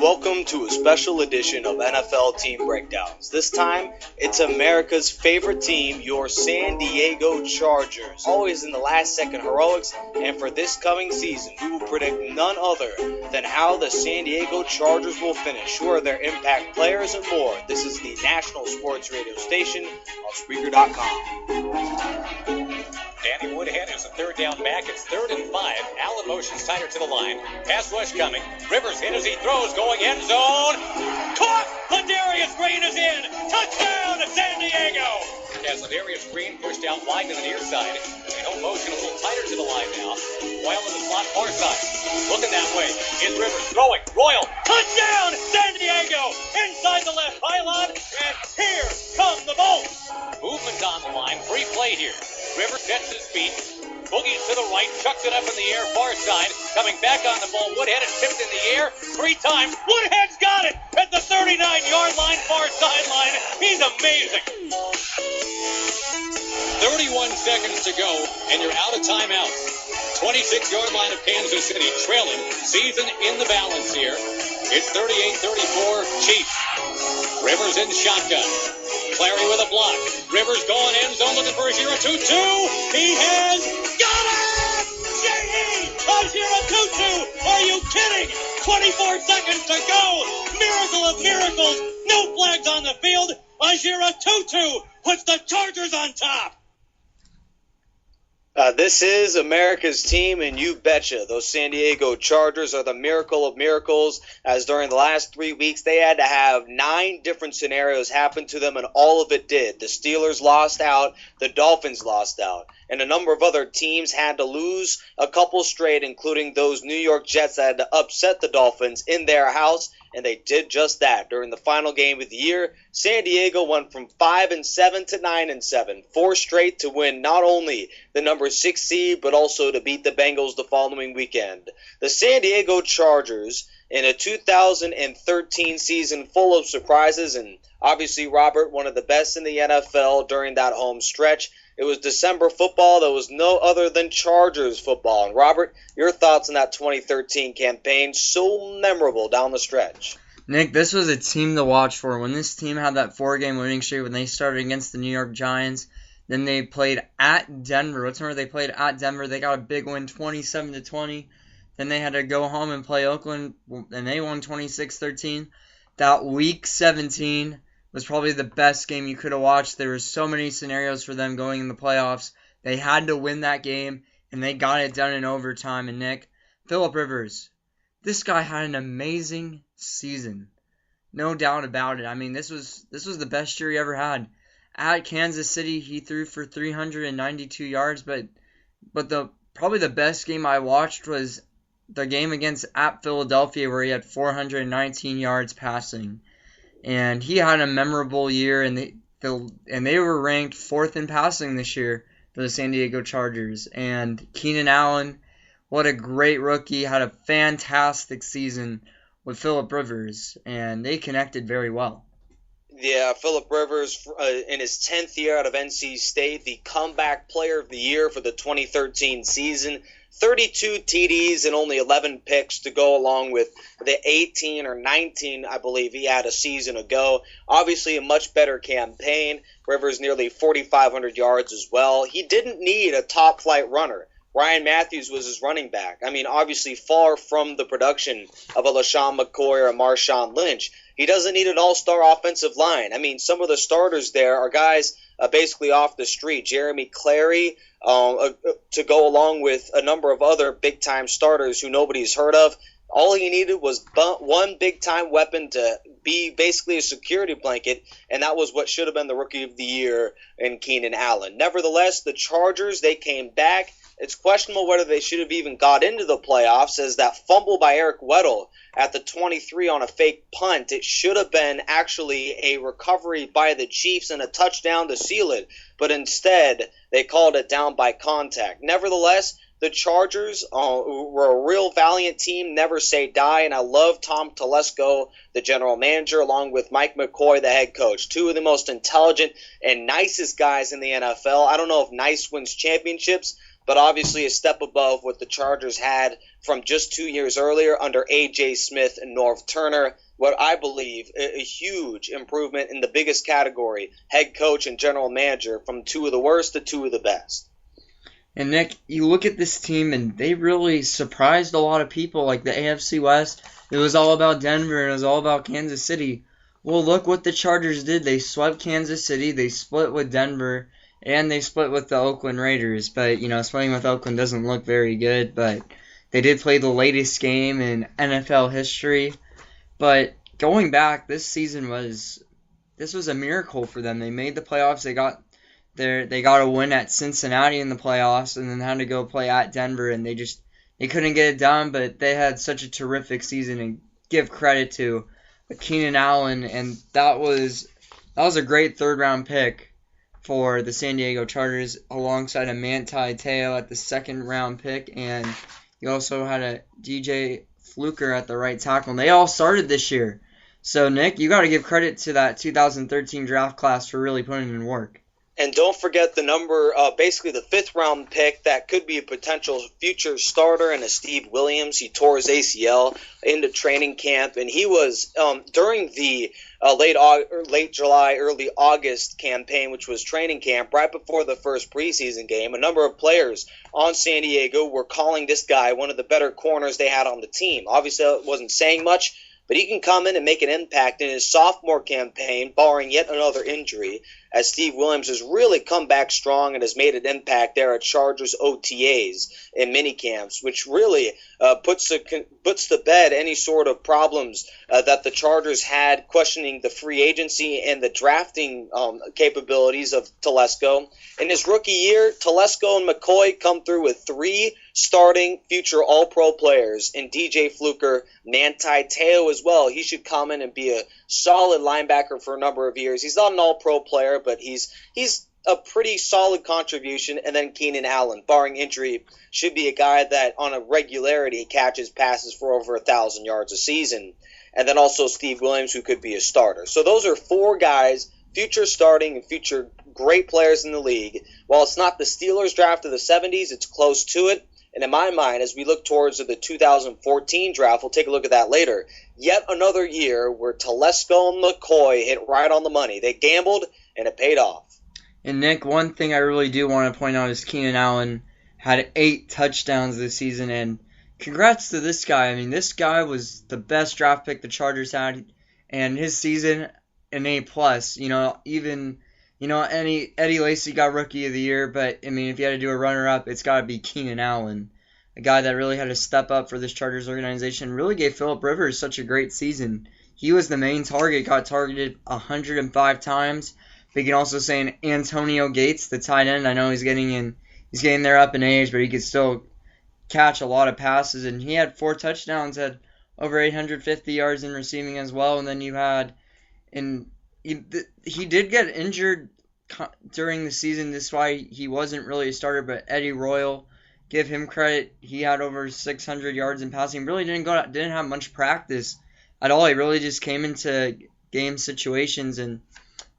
welcome to a special edition of NFL Team Breakdowns. This time, it's America's favorite team, your San Diego Chargers. Always in the last-second heroics, and for this coming season, we will predict none other than how the San Diego Chargers will finish, who are their impact players, and more. This is the national sports radio station on Spreaker.com. Danny Woodhead is a third down back. It's 3rd and 5. Allen motions tighter to the line. Pass rush coming. Rivers hit as he throws, going end zone. Caught! Ladarius Green is in. Touchdown to San Diego! As Ladarius Green pushed out wide to the near side. In motion a little tighter to the line now. Royal in the slot far side. Looking that way. Is Rivers throwing. Royal. Touchdown! San Diego! Inside the left pylon. And here come the Bolts. Movement on the line. Free play here. Rivers gets his feet, boogies to the right, chucks it up in the air, far side, coming back on the ball. Woodhead is tipped in the air 3 times. Woodhead's got it at the 39-yard line, far sideline. He's amazing. 31 seconds to go, and you're out of timeouts. 26-yard line of Kansas City, trailing, season in the balance here. It's 38-34 Chiefs. Rivers in shotgun. Clary with a block. Rivers going end zone looking for a 0-2-2. He has got it! J.E. a 0-2-2. Are you kidding? 24 seconds to go. Miracle of miracles. No flags on the field. A 0-2-2 puts the Chargers on top. This is America's team, and you betcha, those San Diego Chargers are the miracle of miracles, as during the last 3 weeks, they had to have 9 different scenarios happen to them, and all of it did. The Steelers lost out, the Dolphins lost out, and a number of other teams had to lose a couple straight, including those New York Jets that had to upset the Dolphins in their house, and they did just that. During the final game of the year, San Diego went from 5-7 to 9-7, 4 straight to win not only the number 6 seed, but also to beat the Bengals the following weekend. The San Diego Chargers, in a 2013 season full of surprises, and obviously, Robert, one of the best in the NFL during that home stretch. It was December football. There was no other than Chargers football. And Robert, your thoughts on that 2013 campaign, so memorable down the stretch? Nick, this was a team to watch for. When this team had that 4-game winning streak, when they started against the New York Giants, then they played at Denver. Let's remember they played at Denver. They got a big win, 27-20. Then they had to go home and play Oakland, and they won 26-13. That Week 17 was probably the best game you could have watched. There were so many scenarios for them going in the playoffs. They had to win that game, and they got it done in overtime. And Nick, Phillip Rivers, this guy had an amazing season. No doubt about it. I mean, this was the best year he ever had. At Kansas City, he threw for 392 yards, but probably the best game I watched was the game at Philadelphia, where he had 419 yards passing. And he had a memorable year, and they were ranked 4th in passing this year for the San Diego Chargers. And Keenan Allen, what a great rookie, had a fantastic season with Phillip Rivers, and they connected very well. Yeah, Phillip Rivers, in his 10th year out of NC State, the comeback player of the year for the 2013 season. 32 TDs and only 11 picks to go along with the 18 or 19, I believe, he had a season ago. Obviously, a much better campaign. Rivers nearly 4,500 yards as well. He didn't need a top-flight runner. Ryan Matthews was his running back. I mean, obviously far from the production of a LaShawn McCoy or a Marshawn Lynch. He doesn't need an all-star offensive line. I mean, some of the starters there are guys basically off the street. Jeremy Clary, to go along with a number of other big-time starters who nobody's heard of. All he needed was one big-time weapon to be basically a security blanket, and that was what should have been the Rookie of the Year in Keenan Allen. Nevertheless, the Chargers, they came back. It's questionable whether they should have even got into the playoffs, as that fumble by Eric Weddle at the 23 on a fake punt, it should have been actually a recovery by the Chiefs and a touchdown to seal it, but instead they called it down by contact. Nevertheless, the Chargers were a real valiant team, never say die, and I love Tom Telesco, the general manager, along with Mike McCoy, the head coach. 2 of the most intelligent and nicest guys in the NFL. I don't know if nice wins championships, but obviously a step above what the Chargers had from just 2 years earlier under A.J. Smith and Norv Turner. What I believe a huge improvement in the biggest category, head coach and general manager, from two of the worst to two of the best. And Nick, you look at this team and they really surprised a lot of people. Like the AFC West, it was all about Denver and it was all about Kansas City. Well, look what the Chargers did. They swept Kansas City, they split with Denver, and they split with the Oakland Raiders. But, splitting with Oakland doesn't look very good. But they did play the latest game in NFL history. But going back, this was a miracle for them. They made the playoffs. They got a win at Cincinnati in the playoffs, and then had to go play at Denver, and they couldn't get it done. But they had such a terrific season, and give credit to Keenan Allen, and that was a great third-round pick for the San Diego Chargers, alongside a Manti Te'o at the second-round pick, and you also had a DJ Fluker at the right tackle. And they all started this year. So, Nick, you got to give credit to that 2013 draft class for really putting in work. And don't forget the basically the fifth-round pick that could be a potential future starter, and a Steve Williams. He tore his ACL into training camp, and he was during the late July, early August campaign, which was training camp, right before the first preseason game. A number of players on San Diego were calling this guy one of the better corners they had on the team. Obviously, it wasn't saying much, but he can come in and make an impact in his sophomore campaign, barring yet another injury, as Steve Williams has really come back strong and has made an impact there at Chargers OTAs and minicamps, which really puts to bed any sort of problems that the Chargers had questioning the free agency and the drafting capabilities of Telesco. In his rookie year, Telesco and McCoy come through with 3 starting future All-Pro players in DJ Fluker, Manti Te'o as well. He should come in and be a solid linebacker for a number of years. He's not an All-Pro player, but he's a pretty solid contribution. And then Keenan Allen, barring injury, should be a guy that on a regularity catches passes for over 1,000 yards a season. And then also Steve Williams, who could be a starter. So those are 4 guys, future starting and future great players in the league. While it's not the Steelers draft of the 70s, it's close to it. And in my mind, as we look towards the 2014 draft, we'll take a look at that later, yet another year where Telesco and McCoy hit right on the money. They gambled, and it paid off. And Nick, one thing I really do want to point out is Keenan Allen had 8 touchdowns this season, and congrats to this guy. I mean, this guy was the best draft pick the Chargers had, and his season, an A+. Eddie Lacy got Rookie of the Year, but, I mean, if you had to do a runner-up, it's got to be Keenan Allen, a guy that really had to step up for this Chargers organization, really gave Phillip Rivers such a great season. He was the main target, got targeted 105 times. But you can also say Antonio Gates, the tight end, I know he's getting there up in age, but he could still catch a lot of passes, and he had 4 touchdowns, had over 850 yards in receiving as well. And then he did get injured during the season. This is why he wasn't really a starter, but Eddie Royal, give him credit. He had over 600 yards in passing. Really didn't have much practice at all. He really just came into game situations and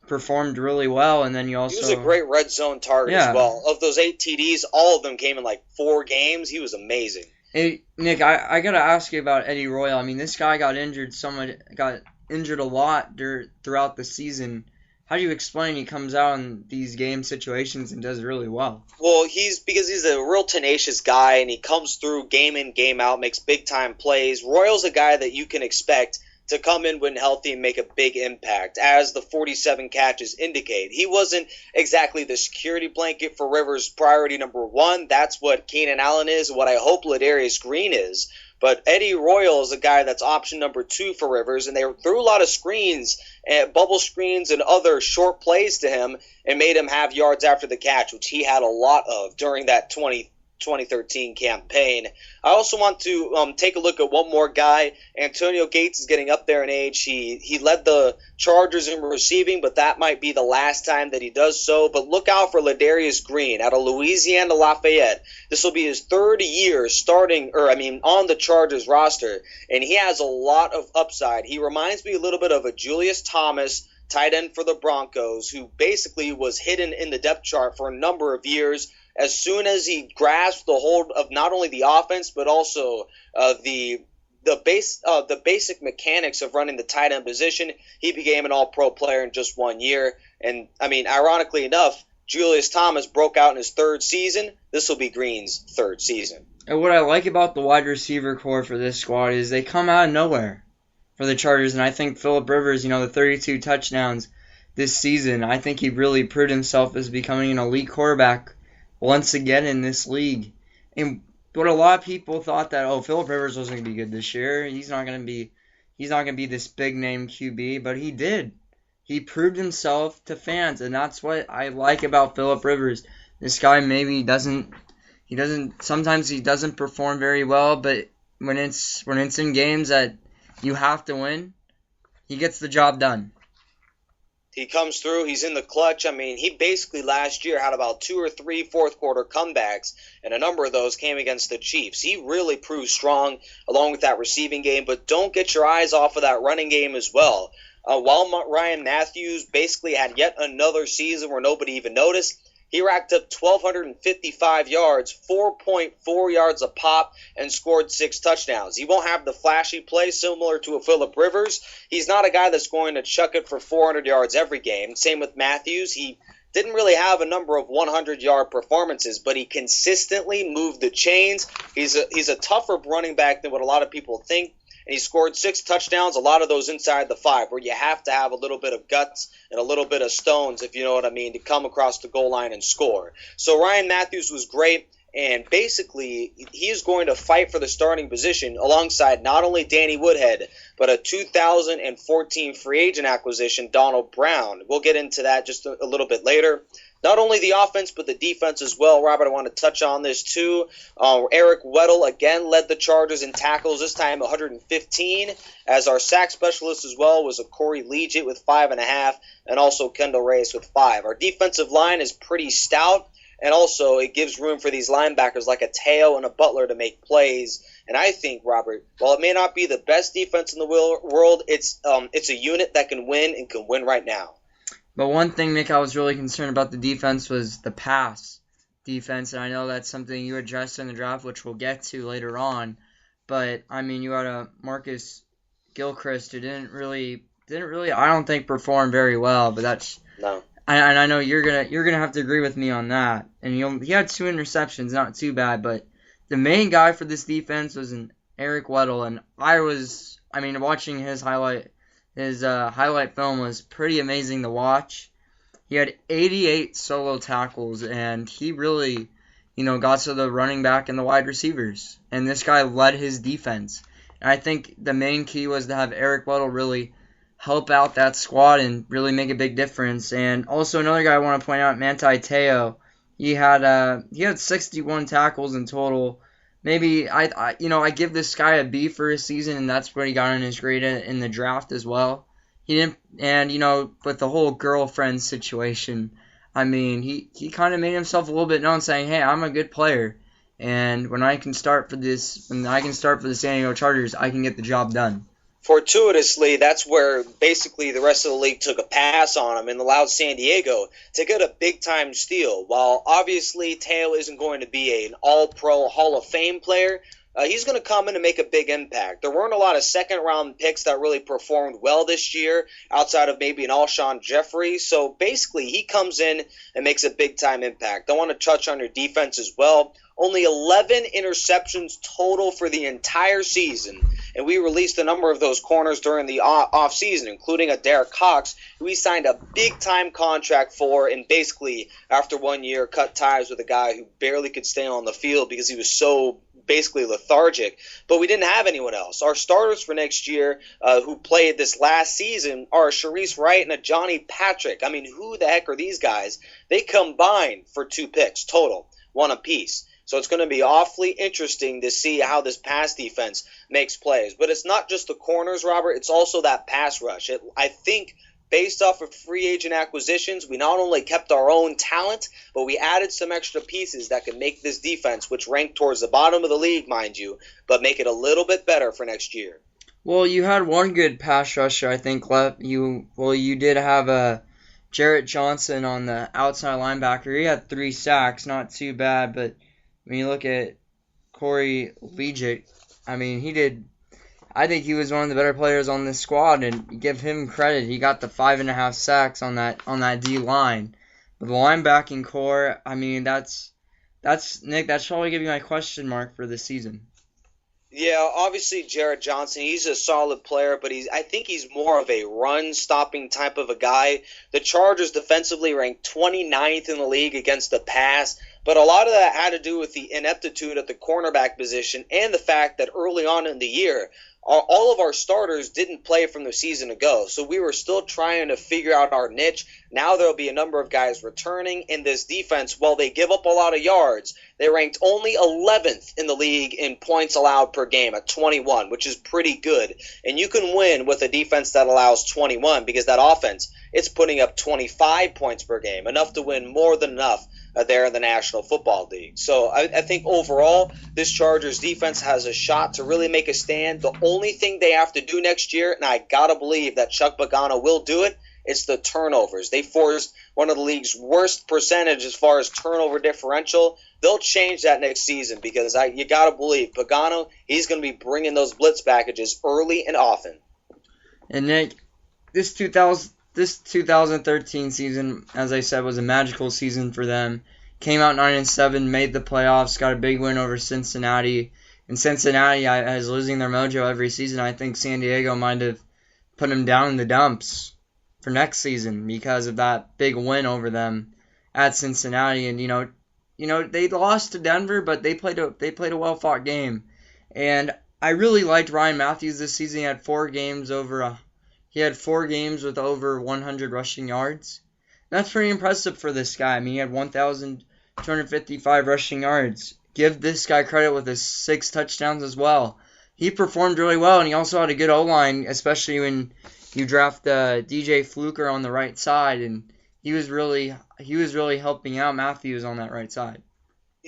performed really well. And then he was a great red zone target as well. Of those 8 TDs, all of them came in like 4 games. He was amazing. Hey, Nick, I got to ask you about Eddie Royal. I mean, this guy got injured a lot throughout the season. How do you explain he comes out in these game situations and does really well? Well, because he's a real tenacious guy, and he comes through game in, game out, makes big-time plays. Royal's a guy that you can expect to come in when healthy and make a big impact, as the 47 catches indicate. He wasn't exactly the security blanket for Rivers' priority number 1. That's what Keenan Allen is, what I hope Ladarius Green is. But Eddie Royal is a guy that's option number 2 for Rivers, and they threw a lot of screens, bubble screens and other short plays to him and made him have yards after the catch, which he had a lot of during that 2013 campaign. I also want to take a look at one more guy. Antonio Gates is getting up there in age. He led the Chargers in receiving, but that might be the last time that he does so. But look out for Ladarius Green out of Louisiana Lafayette. This will be his 3rd year on the Chargers roster, and he has a lot of upside. He reminds me a little bit of a Julius Thomas, tight end for the Broncos, who basically was hidden in the depth chart for a number of years as soon as he grasped the hold of not only the offense but also the basic mechanics of running the tight end position, he became an all-pro player in just 1 year. And, I mean, ironically enough, Julius Thomas broke out in his third season. This will be Green's third season. And what I like about the wide receiver core for this squad is they come out of nowhere for the Chargers. And I think Phillip Rivers, the 32 touchdowns this season, I think he really proved himself as becoming an elite quarterback once again in this league. And but a lot of people thought that, Phillip Rivers wasn't going to be good this year. He's not going to be this big name QB, but he did. He proved himself to fans, and that's what I like about Phillip Rivers. This guy sometimes he doesn't perform very well, but when it's in games that you have to win, he gets the job done. He comes through. He's in the clutch. I mean, he basically last year had about 2 or 3 fourth-quarter comebacks, and a number of those came against the Chiefs. He really proved strong along with that receiving game, but don't get your eyes off of that running game as well. While Ryan Matthews basically had yet another season where nobody even noticed, he racked up 1,255 yards, 4.4 yards a pop, and scored 6 touchdowns. He won't have the flashy play similar to a Phillip Rivers. He's not a guy that's going to chuck it for 400 yards every game. Same with Matthews. He didn't really have a number of 100-yard performances, but he consistently moved the chains. He's a tougher running back than what a lot of people think. And he scored 6 touchdowns, a lot of those inside the 5, where you have to have a little bit of guts and a little bit of stones, if you know what I mean, to come across the goal line and score. So Ryan Matthews was great, and basically he is going to fight for the starting position alongside not only Danny Woodhead, but a 2014 free agent acquisition, Donald Brown. We'll get into that just a little bit later. Not only the offense, but the defense as well. Robert, I want to touch on this too. Eric Weddle again led the Chargers in tackles, this time 115. As our sack specialist as well was a Corey Leggett with 5.5, and also Kendall Reyes with 5. Our defensive line is pretty stout, and also it gives room for these linebackers like a Teo and a Butler to make plays. And I think, Robert, while it may not be the best defense in the world, it's a unit that can win and can win right now. But one thing, Nick, I was really concerned about the defense was the pass defense, and I know that's something you addressed in the draft, which we'll get to later on. But I mean, you had a Marcus Gilchrist who didn't really, I don't think, perform very well. But that's no. And I know you're gonna have to agree with me on that. And he had 2 interceptions, not too bad. But the main guy for this defense was an Eric Weddle, and watching his highlight film was pretty amazing to watch. He had 88 solo tackles, and he really, got to the running back and the wide receivers. And this guy led his defense. And I think the main key was to have Eric Weddle really help out that squad and really make a big difference. And also another guy I want to point out, Manti Te'o. He had 61 tackles in total. Maybe I give this guy a B for his season, and that's what he got in his grade in the draft as well. He didn't, and with the whole girlfriend situation, he kind of made himself a little bit known, saying, "Hey, I'm a good player, and when I can start for the San Diego Chargers, I can get the job done." Fortuitously, that's where basically the rest of the league took a pass on him and allowed San Diego to get a big-time steal. While obviously Teo isn't going to be an all-pro Hall of Fame player, he's going to come in and make a big impact. There weren't a lot of second-round picks that really performed well this year outside of maybe an Alshon Jeffrey. So basically, he comes in and makes a big-time impact. I want to touch on your defense as well. Only 11 interceptions total for the entire season. And we released a number of those corners during the offseason, including a Derek Cox, who he signed a big-time contract for, and basically, after 1 year, cut ties with a guy who barely could stay on the field because he was so basically lethargic. But we didn't have anyone else. Our starters for next year who played this last season are a Sharice Wright and a Johnny Patrick. I mean, who the heck are these guys? They combined for 2 picks total, 1 apiece. So it's going to be awfully interesting to see how this pass defense makes plays. But it's not just the corners, Robert. It's also that pass rush. I think based off of free agent acquisitions, we not only kept our own talent, but we added some extra pieces that can make this defense, which ranked towards the bottom of the league, mind you, but make it a little bit better for next year. Well, you had one good pass rusher, I think, left. You did have Jarrett Johnson on the outside linebacker. He had 3 sacks, not too bad, but when you look at Corey Liuget, I mean, I think he was one of the better players on this squad, and give him credit. He got the 5.5 sacks on that D line. But the linebacking core, I mean, that's Nick. That's probably gonna be my question mark for this season. Yeah, obviously Jarrett Johnson, he's a solid player, but I think he's more of a run-stopping type of a guy. The Chargers defensively ranked 29th in the league against the pass, but a lot of that had to do with the ineptitude at the cornerback position and the fact that early on in the year, all of our starters didn't play from the season ago, so we were still trying to figure out our niche. Now there'll be a number of guys returning in this defense. While they give up a lot of yards, they ranked only 11th in the league in points allowed per game at 21, which is pretty good. And you can win with a defense that allows 21 because that offense, it's putting up 25 points per game, enough to win more than enough there in the National Football League. So I think overall, this Chargers defense has a shot to really make a stand. The only thing they have to do next year, and I got to believe that Chuck Pagano will do it, it's the turnovers. They forced one of the league's worst percentage as far as turnover differential. They'll change that next season because you got to believe Pagano, he's going to be bringing those blitz packages early and often. And Nick, this 2013 season, as I said, was a magical season for them. Came out 9-7, made the playoffs, got a big win over Cincinnati. And Cincinnati is losing their mojo every season. I think San Diego might have put them down in the dumps for next season because of that big win over them at Cincinnati. And you know they lost to Denver, but they played a well-fought game. And I really liked Ryan Matthews this season. He had 4 games with over 100 rushing yards. That's pretty impressive for this guy. I mean, he had 1,255 rushing yards. Give this guy credit with his 6 touchdowns as well. He performed really well, and he also had a good O-line, especially when you draft DJ Fluker on the right side, and he was really helping out Matthews on that right side.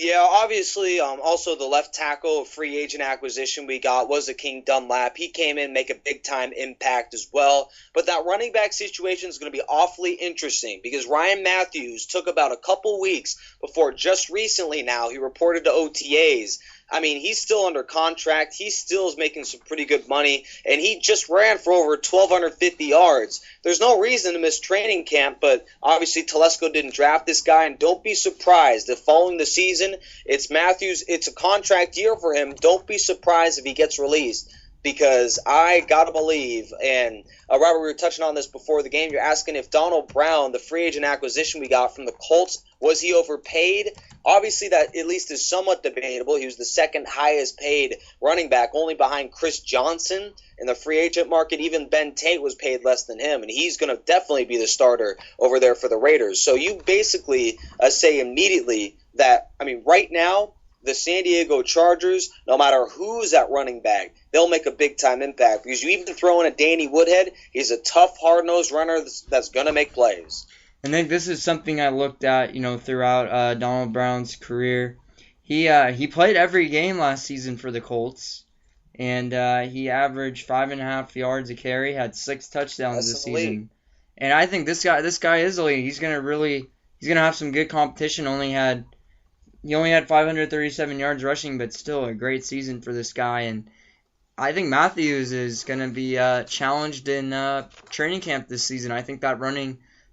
Yeah, obviously, also the left tackle free agent acquisition we got was a King Dunlap. He came in, make a big-time impact as well. But that running back situation is going to be awfully interesting because Ryan Matthews took about a couple weeks before just recently now he reported to OTAs. I mean, he's still under contract. He still is making some pretty good money, and he just ran for over 1,250 yards. There's no reason to miss training camp, but obviously Telesco didn't draft this guy, and don't be surprised if following the season, it's Matthews. It's a contract year for him. Don't be surprised if he gets released. Because I gotta believe, and Robert, we were touching on this before the game. You're asking if Donald Brown, the free agent acquisition we got from the Colts, was he overpaid? Obviously, that at least is somewhat debatable. He was the second highest paid running back, only behind Chris Johnson in the free agent market. Even Ben Tate was paid less than him, and he's going to definitely be the starter over there for the Raiders. So you basically say immediately that, I mean, right now, the San Diego Chargers, no matter who's at running back, they'll make a big-time impact. Because you even throw in a Danny Woodhead, he's a tough, hard-nosed runner that's going to make plays. And then this is something I looked at, throughout Donald Brown's career. He played every game last season for the Colts, and he averaged 5.5 yards a carry, had 6 touchdowns this season. And I think this guy is elite. He's gonna have some good competition. He only had 537 yards rushing, but still a great season for this guy. And I think Matthews is going to be challenged in training camp this season. I think that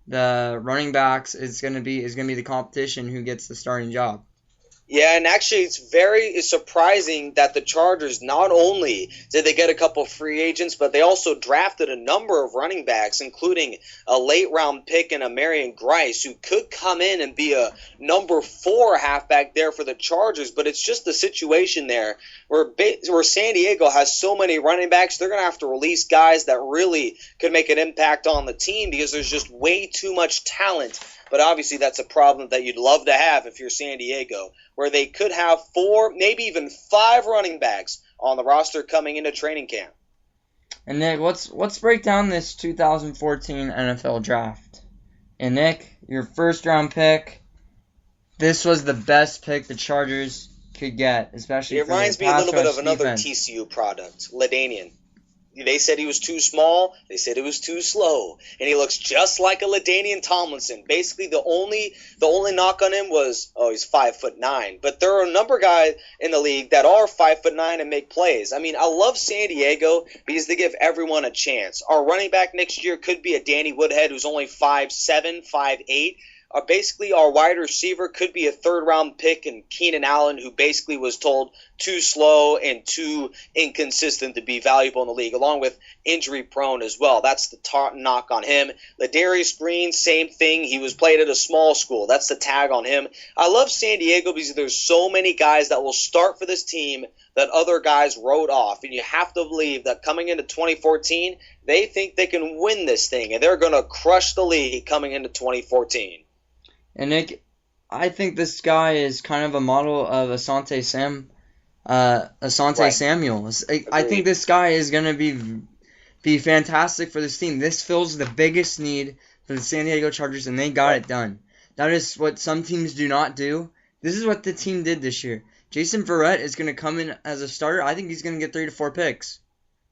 the running backs is going to be the competition who gets the starting job. Yeah, and actually it's very surprising that the Chargers, not only did they get a couple free agents, but they also drafted a number of running backs, including a late-round pick and a Marion Grice, who could come in and be a number 4 halfback there for the Chargers. But it's just the situation there where San Diego has so many running backs, they're going to have to release guys that really could make an impact on the team because there's just way too much talent. But obviously that's a problem that you'd love to have if you're San Diego, where they could have 4, maybe even 5 running backs on the roster coming into training camp. And Nick, let's break down this 2014 NFL draft. And Nick, your first round pick, this was the best pick the Chargers could get, especially it for reminds the me a little bit of pass rush another defense. TCU product, LaDainian. They said he was too small. They said he was too slow, and he looks just like a LaDainian Tomlinson. Basically, the only knock on him was, he's 5'9". But there are a number of guys in the league that are 5'9" and make plays. I mean, I love San Diego because they give everyone a chance. Our running back next year could be a Danny Woodhead who's only 5'7", 5'8". Basically, our wide receiver could be a third-round pick, and Keenan Allen, who basically was told too slow and too inconsistent to be valuable in the league, along with injury-prone as well. That's the knock on him. Ladarius Green, same thing. He was played at a small school. That's the tag on him. I love San Diego because there's so many guys that will start for this team that other guys wrote off, and you have to believe that coming into 2014, they think they can win this thing, and they're going to crush the league coming into 2014. And Nick, I think this guy is kind of a model of Asante Samuel. I think this guy is going to be fantastic for this team. This fills the biggest need for the San Diego Chargers, and they got it done. That is what some teams do not do. This is what the team did this year. Jason Verrett is going to come in as a starter. I think he's going to get 3 to 4 picks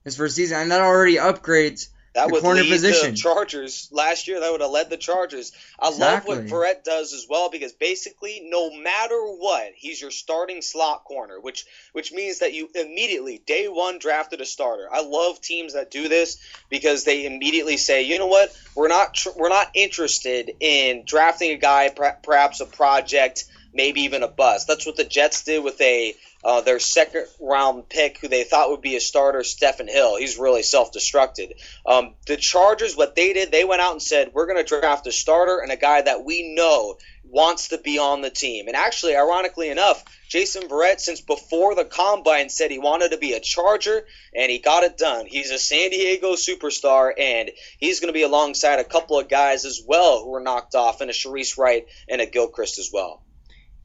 his first season, and that already upgrades that the would corner lead position. The Chargers last year. That would have led the Chargers. I love what Verrett does as well, because basically, no matter what, he's your starting slot corner, which means that you immediately, day one, drafted a starter. I love teams that do this because they immediately say, you know what, we're not interested in drafting a guy, perhaps a project, maybe even a bust. That's what the Jets did with their second-round pick, who they thought would be a starter, Stephen Hill. He's really self-destructed. The Chargers, what they did, they went out and said, we're going to draft a starter and a guy that we know wants to be on the team. And actually, ironically enough, Jason Verrett, since before the Combine, said he wanted to be a Charger, and he got it done. He's a San Diego superstar, and he's going to be alongside a couple of guys as well who were knocked off, and a Sharice Wright and a Gilchrist as well.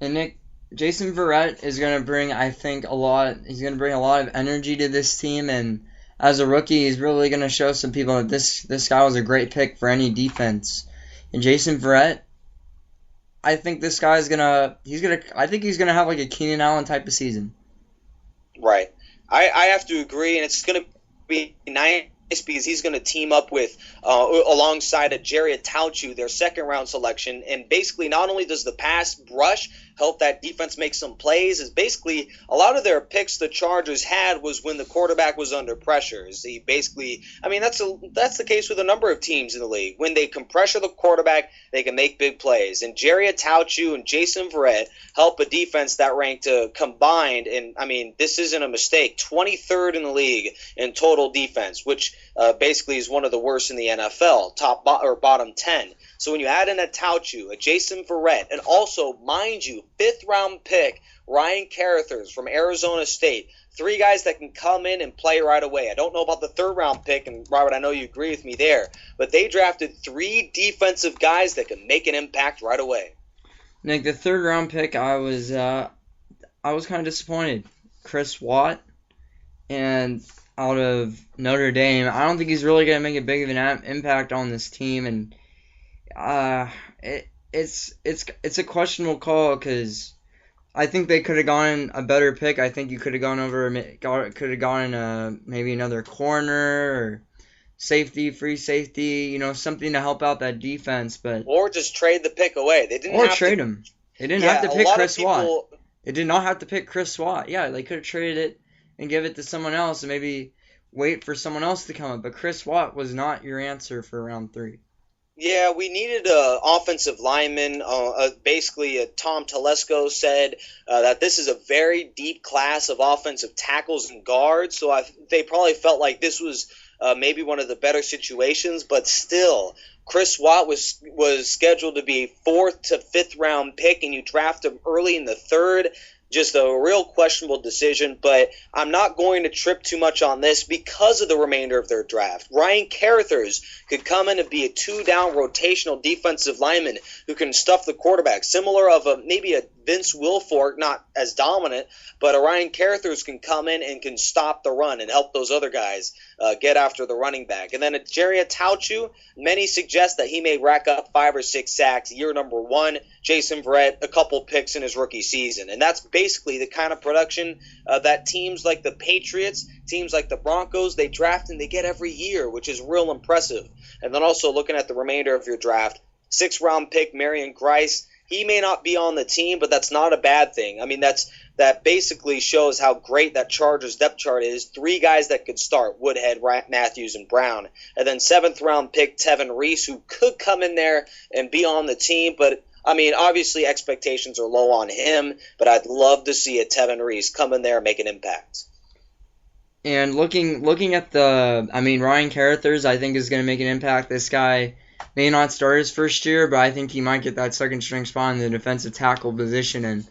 And Nick, Jason Verrett is going to bring, I think, he's going to bring a lot of energy to this team, and as a rookie, he's really going to show some people that this guy was a great pick for any defense. And Jason Verrett, I think this guy's I think he's going to have like a Keenan Allen type of season. Right. I have to agree, and it's going to be nice because he's going to team up with alongside a Jerry Tauchu, their second-round selection, and basically not only does the pass rush help that defense make some plays, is basically a lot of their picks the Chargers had was when the quarterback was under pressure. That's the case with a number of teams in the league. When they can pressure the quarterback, they can make big plays. And Jerry Tauchu and Jason Verrett help a defense that ranked combined, and this isn't a mistake, 23rd in the league in total defense, which basically is one of the worst in the NFL, bottom 10. So when you add in a Tauchu, a Jason Verrett, and also, mind you, 5th-round pick Ryan Carruthers from Arizona State, 3 guys that can come in and play right away. I don't know about the 3rd-round pick, and Robert, I know you agree with me there, but they drafted 3 defensive guys that can make an impact right away. Nick, the 3rd-round pick, I was kind of disappointed. Chris Watt, and out of Notre Dame, I don't think he's really going to make a big of an impact on this team, and it's a questionable call because I think they could have gone a better pick. I think you could have gone maybe another corner or free safety, something to help out that defense, or just trade the pick away. They didn't trade him. They didn't have to pick Chris Watt. They did not have to pick Chris Watt. Yeah, they could have traded it and give it to someone else and maybe wait for someone else to come up. But Chris Watt was not your answer for round 3. Yeah, we needed an offensive lineman. Basically, Tom Telesco said that this is a very deep class of offensive tackles and guards, so they probably felt like this was maybe one of the better situations, but still, Chris Watt was scheduled to be 4th to 5th round pick, and you draft him early in the 3rd. Just a real questionable decision, but I'm not going to trip too much on this because of the remainder of their draft. Ryan Carruthers could come in and be a 2-down rotational defensive lineman who can stuff the quarterback, similar of maybe a Vince Wilfork, not as dominant, but Ryan Carruthers can come in and can stop the run and help those other guys get after the running back. And then Jerry Tauchu, many suggest that he may rack up 5 or 6 sacks year number 1. Jason Verrett, a couple picks in his rookie season. And that's basically the kind of production that teams like the Patriots, teams like the Broncos, they draft and they get every year, which is real impressive. And then also looking at the remainder of your draft, 6th-round pick Marion Grice, he may not be on the team, but that's not a bad thing. I mean, that basically shows how great that Chargers depth chart is. 3 guys that could start, Woodhead, Matthews, and Brown. And then 7th-round pick Tevin Reese, who could come in there and be on the team, but I mean, obviously expectations are low on him, but I'd love to see a Tevin Reese come in there and make an impact. And looking at Ryan Carruthers, I think is going to make an impact. This guy may not start his first year, but I think he might get that second string spot in the defensive tackle position, and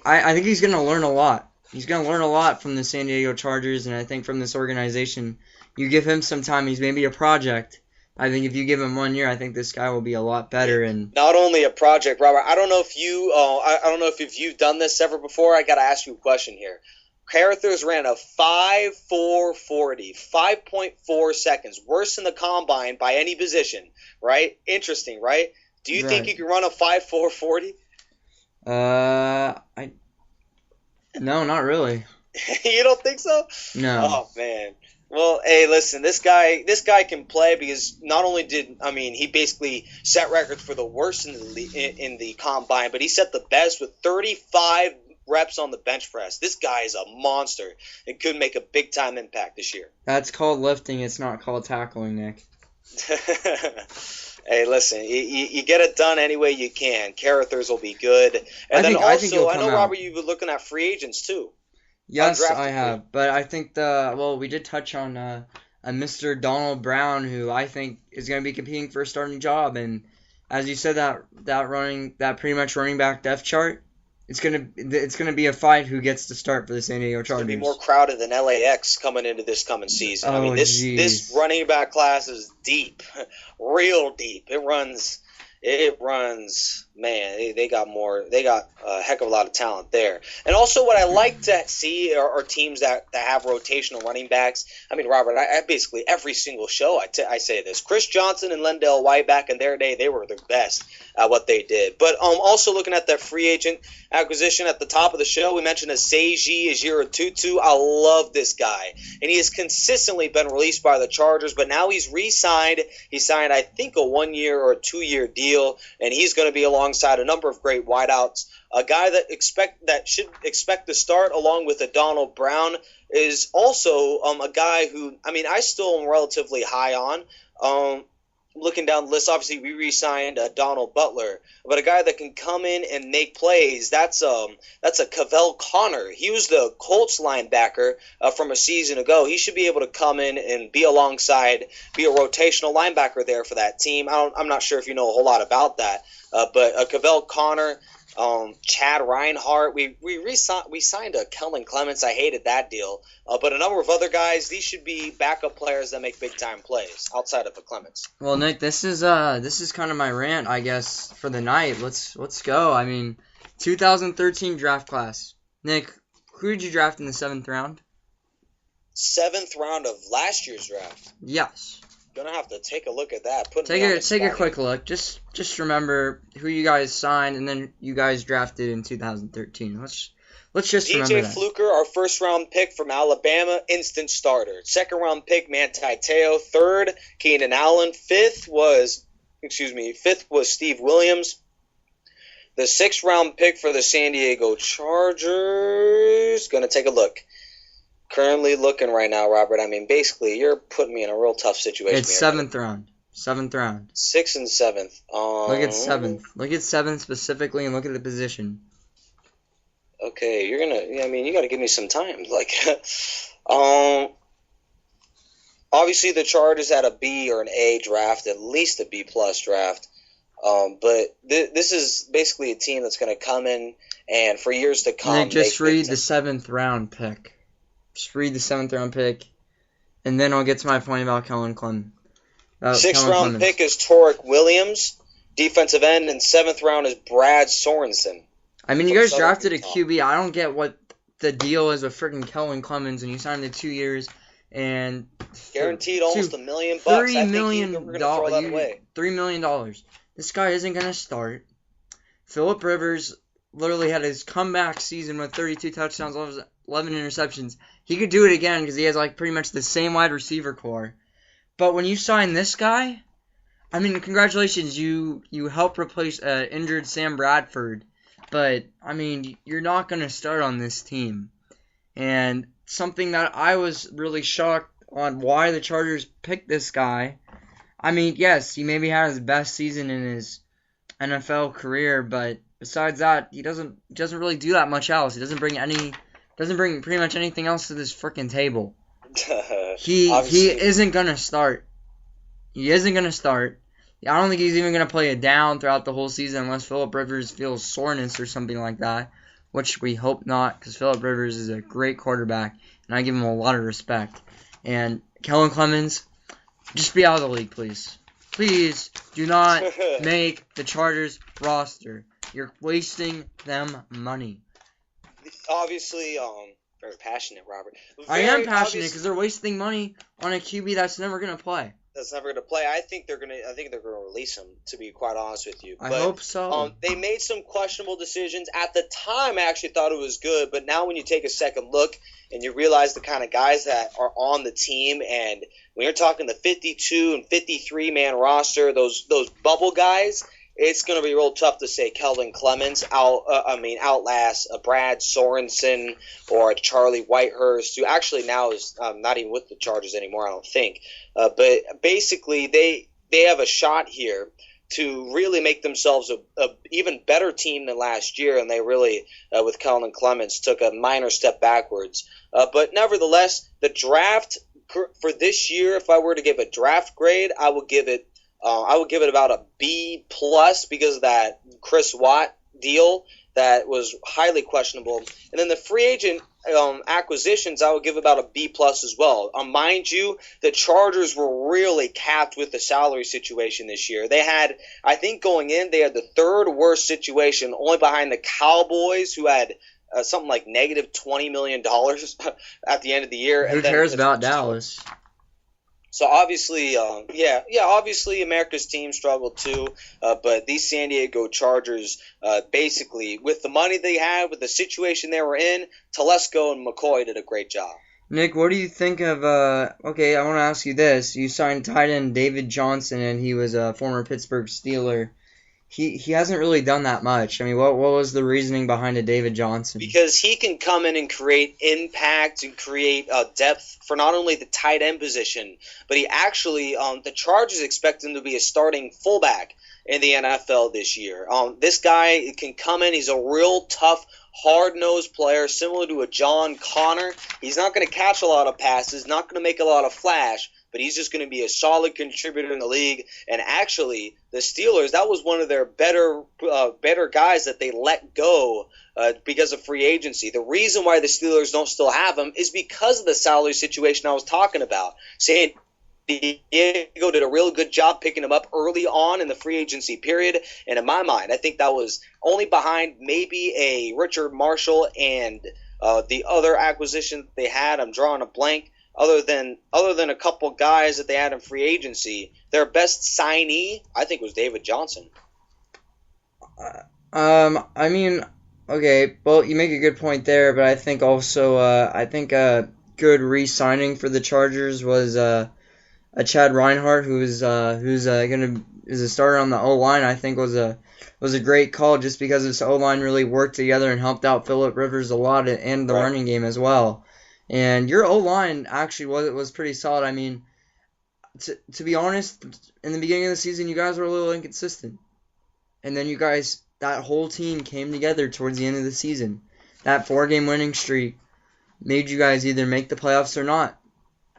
I think he's going to learn a lot. He's going to learn a lot from the San Diego Chargers, and I think from this organization, you give him some time. He's maybe a project. I think if you give him 1 year, I think this guy will be a lot better. And not only a project, Robert. I don't know if you've done this ever before. I got to ask you a question here. Carruthers ran a 5.440, 5.4 seconds, worse than the combine by any position, right? Interesting, right? Do you think you can run a 5.440? No, not really. You don't think so? No. Oh man. Well, hey, listen, this guy can play because not only he basically set records for the worst in the combine, but he set the best with 35 reps on the bench press. This guy is a monster and could make a big time impact this year. That's called lifting. It's not called tackling, Nick. Hey, listen, you get it done any way you can. Carruthers will be good. And I know, Robert, you've been looking at free agents too. Yes, I have. But I think we did touch on a Mr. Donald Brown, who I think is going to be competing for a starting job. And as you said, that pretty much running back depth chart, it's gonna be a fight who gets to start for the San Diego Chargers. It's gonna be more crowded than LAX coming into this coming season. I mean, this running back class is deep, real deep. It runs. Man, they got a heck of a lot of talent there. And also, what I like to see are teams that have rotational running backs. I mean, Robert, I basically every single show I say this. Chris Johnson and Lendell White back in their day, they were the best at what they did. But also looking at that free agent acquisition at the top of the show, we mentioned Seiji Ejiro Tutu. I love this guy, and he has consistently been released by the Chargers. But now he's re-signed. He signed, I think, a 1-year or a 2-year deal, and he's going to be alongside a number of great wideouts. A guy that should expect to start along with a Donald Brown is also a guy who, I mean, I still am relatively high on. Looking down the list, obviously we re-signed Donald Butler, but a guy that can come in and make plays, that's a Cavell Connor. He was the Colts linebacker from a season ago. He should be able to come in and be a rotational linebacker there for that team. I'm not sure if you know a whole lot about that, but Cavell Connor, Chad Reinhardt, we signed a Kellen Clements. I hated that deal, but a number of other guys. These should be backup players that make big time plays outside of the Clements. Well, Nick, this is kind of my rant, I guess, for the night. Let's go. I mean, 2013 draft class. Nick, who did you draft in the 7th round? 7th round of last year's draft. Yes. Gonna have to take a look at that. Take a quick look. Just remember who you guys signed and then you guys drafted in 2013. Let's just remember that. DJ Fluker, our 1st round pick from Alabama, instant starter. 2nd round pick Manti Te'o. 3rd, Keenan Allen. 5th was Steve Williams. The 6th round pick for the San Diego Chargers. Gonna take a look. Currently looking right now, Robert. I mean, basically, you're putting me in a real tough situation. It's 7th round. 7th round. 6th and 7th. Look at 7th. Look at 7th specifically, and look at the position. Okay, you got to give me some time. Like, obviously the Chargers had a B or an A draft, at least a B plus draft. But this is basically a team that's going to come in and for years to come. Nick, just read the 7th round pick. Just read the 7th round pick, and then I'll get to my point about Kellen Clemens. 6th round pick is Torek Williams, defensive end, and 7th round is Brad Sorensen. I mean, you from guys Southern drafted a Utah. QB. I don't get what the deal is with freaking Kellen Clemens, and you signed the 2 years and Guaranteed almost $1 million. I $3 think million. we're going to throw that away. $3 million. This guy isn't going to start. Phillip Rivers literally had his comeback season with 32 touchdowns, 11 interceptions. He could do it again because he has like pretty much the same wide receiver core. But when you sign this guy, I mean, congratulations, you helped replace injured Sam Bradford. But, I mean, you're not going to start on this team. And something that I was really shocked on why the Chargers picked this guy. I mean, yes, he maybe had his best season in his NFL career, but besides that, he doesn't really do that much else. He doesn't bring pretty much anything else to this freaking table. He isn't going to start. He isn't going to start. I don't think he's even going to play it down throughout the whole season unless Phillip Rivers feels soreness or something like that, which we hope not because Phillip Rivers is a great quarterback, and I give him a lot of respect. And Kellen Clemens, just be out of the league, please. Please do not make the Chargers roster. You're wasting them money. Obviously, very passionate, Robert. I am passionate because they're wasting money on a QB that's never going to play. That's never going to play. I think they're going to release him, to be quite honest with you. I hope so. They made some questionable decisions. At the time, I actually thought it was good, but now when you take a second look and you realize the kind of guys that are on the team, and when you're talking the 52 and 53 man roster, those bubble guys, it's going to be real tough to say Kelvin Clemens outlasts a Brad Sorensen or a Charlie Whitehurst, who actually now is not even with the Chargers anymore, I don't think. But basically, they have a shot here to really make themselves a even better team than last year, and they really, with Kelvin Clemens, took a minor step backwards. But nevertheless, the draft for this year, if I were to give a draft grade, I would give it about a B plus because of that Chris Watt deal that was highly questionable. And then the free agent acquisitions, I would give about a B plus as well. Mind you, the Chargers were really capped with the salary situation this year. They had, I think going in, they had the third worst situation, only behind the Cowboys, who had something like negative $20 million at the end of the year. Who cares about Dallas? So obviously, obviously America's team struggled too, but these San Diego Chargers, basically, with the money they had, with the situation they were in, Telesco and McCoy did a great job. Nick, what do you think of, okay, I want to ask you this. You signed tight end David Johnson, and he was a former Pittsburgh Steeler. He hasn't really done that much. I mean, what was the reasoning behind a David Johnson? Because he can come in and create impact and create depth for not only the tight end position, but he actually, the Chargers expect him to be a starting fullback in the NFL this year. This guy can come in. He's a real tough, hard-nosed player, similar to a John Connor. He's not going to catch a lot of passes, not going to make a lot of flash, but he's just going to be a solid contributor in the league. And actually, the Steelers, that was one of their better guys that they let go because of free agency. The reason why the Steelers don't still have him is because of the salary situation I was talking about. San Diego did a real good job picking him up early on in the free agency period. And in my mind, I think that was only behind maybe a Richard Marshall and the other acquisition they had. I'm drawing a blank. Other than a couple guys that they had in free agency, their best signee, I think, was David Johnson. I mean, okay, well, you make a good point there, but I think also, a good re-signing for the Chargers was a Chad Reinhardt, who's is a starter on the O-line. I think was a great call just because this O-line really worked together and helped out Phillip Rivers a lot and the running game as well. And your O-line actually was pretty solid. I mean, to be honest, in the beginning of the season, you guys were a little inconsistent. And then that whole team came together towards the end of the season. That 4-game winning streak made you guys either make the playoffs or not.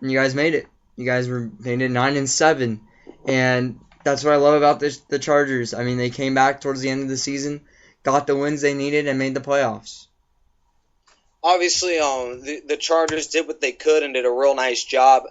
And you guys made it. You guys made it 9-7. And that's what I love about the Chargers. I mean, they came back towards the end of the season, got the wins they needed, and made the playoffs. Obviously, the Chargers did what they could and did a real nice job.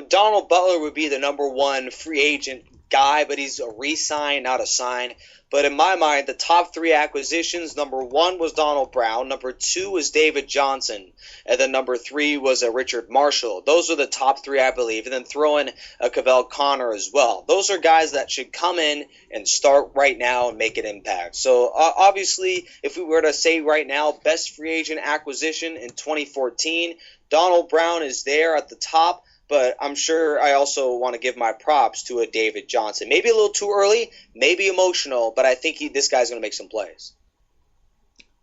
Donald Butler would be the number one free agent guy, but he's a re-sign, not a sign. But in my mind, the top 3 acquisitions, number 1 was Donald Brown, number 2 was David Johnson, and then number 3 was Richard Marshall. Those are the top 3, I believe, and then throw in a Cavell Connor as well. Those are guys that should come in and start right now and make an impact. So obviously, if we were to say right now, best free agent acquisition in 2014, Donald Brown is there at the top. But I'm sure I also want to give my props to a David Johnson. Maybe a little too early, maybe emotional, but I think this guy's going to make some plays.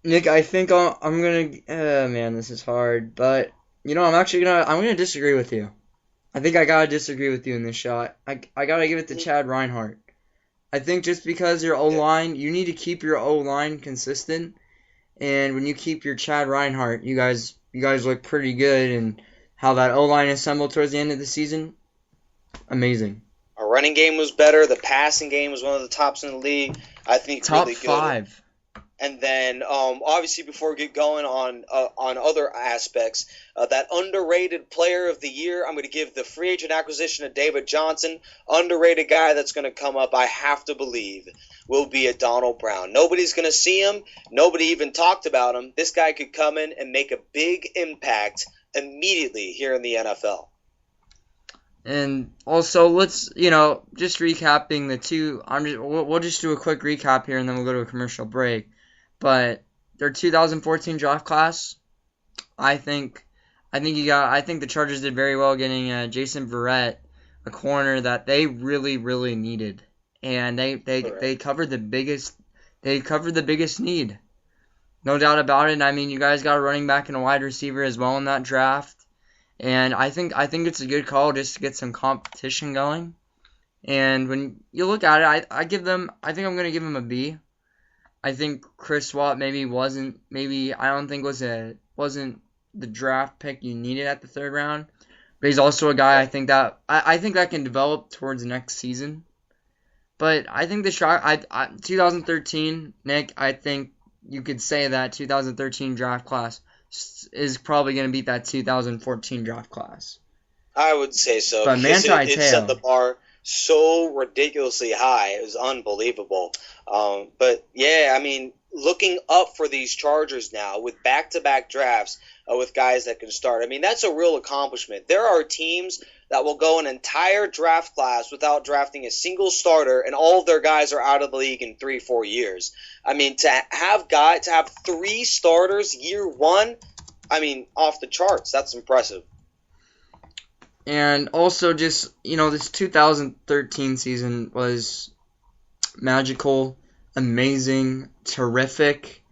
Nick, I think I'm going to... man, this is hard. But, I'm going to disagree with you. I think I got to disagree with you in this shot. I got to give it to Chad Reinhardt. I think just because your O-line, you need to keep your O-line consistent. And when you keep your Chad Reinhardt, you guys look pretty good. And how that O-line assembled towards the end of the season, amazing. Our running game was better. The passing game was one of the tops in the league. I think top really good. 5. And then, obviously, before we get going on other aspects, that underrated player of the year, I'm going to give the free agent acquisition of David Johnson. Underrated guy that's going to come up, I have to believe, will be a Donald Brown. Nobody's going to see him. Nobody even talked about him. This guy could come in and make a big impact immediately here in the NFL. And also, let's, just recapping the two, we'll just do a quick recap here and then we'll go to a commercial break. But their 2014 draft class, I think the Chargers did very well getting Jason Verrett, a corner that they really, really needed. And they covered the biggest need. No doubt about it. I mean, you guys got a running back and a wide receiver as well in that draft. And I think it's a good call just to get some competition going. And when you look at it, I think I'm going to give them a B. I think Chris Swap wasn't the draft pick you needed at the 3rd round. But he's also a guy I think that can develop towards next season. But I think 2013, Nick, I think you could say that 2013 draft class is probably going to beat that 2014 draft class. I would say so. But it set the bar so ridiculously high. It was unbelievable. But, yeah, I mean, looking up for these Chargers now with back-to-back drafts with guys that can start, I mean, that's a real accomplishment. There are teams that will go an entire draft class without drafting a single starter, and all of their guys are out of the league in 3-4 years. I mean, to have 3 starters year 1, I mean, off the charts. That's impressive. And also just, this 2013 season was magical, amazing, terrific,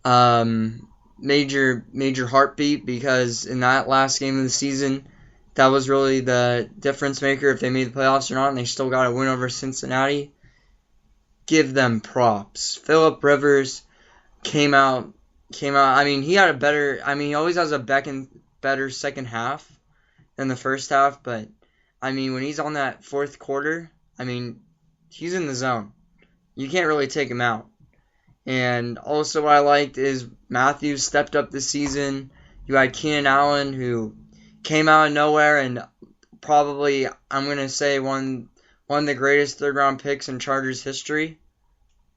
major heartbeat, because in that last game of the season, that was really the difference maker if they made the playoffs or not, and they still got a win over Cincinnati. Give them props. Phillip Rivers came out. I mean, he had he always has a better second half than the first half, but I mean, when he's on that fourth quarter, I mean, he's in the zone. You can't really take him out. And also what I liked is Matthews stepped up this season. You had Keenan Allen, who came out of nowhere and probably, I'm going to say, one of the greatest third-round picks in Chargers history.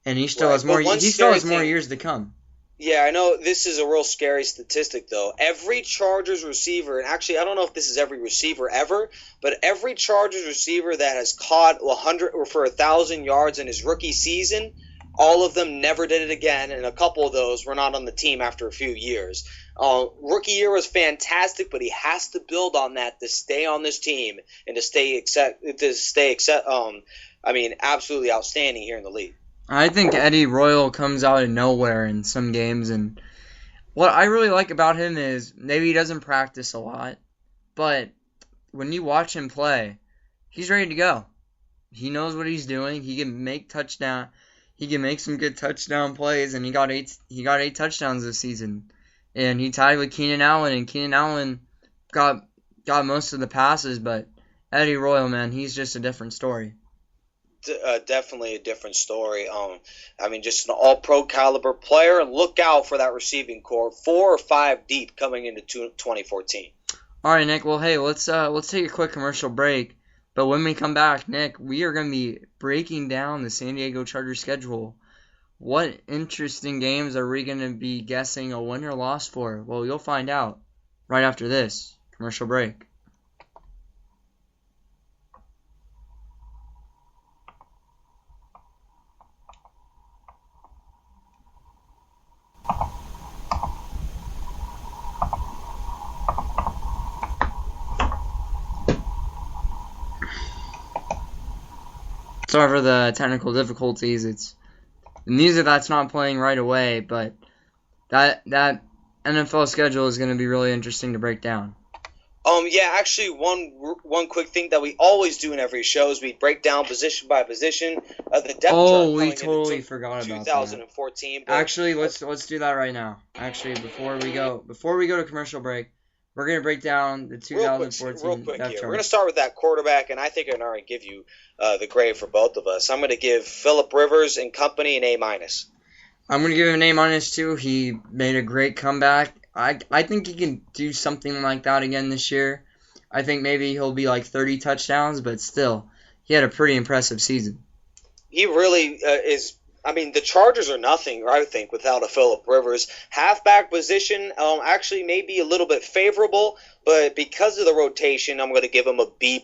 And he still has more years to come. Yeah, I know this is a real scary statistic, though. Every Chargers receiver, and actually I don't know if this is every receiver ever, but every Chargers receiver that has caught 100 or for 1,000 yards in his rookie season, all of them never did it again, and a couple of those were not on the team after a few years. Rookie year was fantastic, but he has to build on that to stay on this team and to stay absolutely outstanding here in the league. I think Eddie Royal comes out of nowhere in some games, and what I really like about him is maybe he doesn't practice a lot, but when you watch him play, he's ready to go. He knows what he's doing. He can make touchdown. He can make some good touchdown plays, and he got eight touchdowns this season. And he tied with Keenan Allen, and Keenan Allen got most of the passes, but Eddie Royal, man, he's just a different story. Definitely a different story. Just an all-pro caliber player, and look out for that receiving core, 4 or 5 deep coming into 2014. All right, Nick. Well, hey, let's take a quick commercial break. But when we come back, Nick, we are going to be breaking down the San Diego Chargers schedule. What interesting games are we going to be guessing a win or loss for? Well, you'll find out right after this commercial break. Sorry for the technical difficulties. It's the music that's not playing right away, but that NFL schedule is going to be really interesting to break down. Yeah, actually, one quick thing that we always do in every show is we break down position by position the depth chart. Oh, we totally forgot about 2014. that. Actually, let's do that right now. Actually, before we go to commercial break, we're gonna break down the 2014 real quick depth here. chart. We're gonna start with that quarterback, and I think I can already give you the grade for both of us. I'm gonna give Philip Rivers and company an A-. I'm gonna give him an A- too. He made a great comeback. I think he can do something like that again this year. I think maybe he'll be like 30 touchdowns, but still, he had a pretty impressive season. He really is. I mean, the Chargers are nothing, I think, without a Philip Rivers. Halfback position actually may be a little bit favorable, but because of the rotation, I'm going to give him a B+.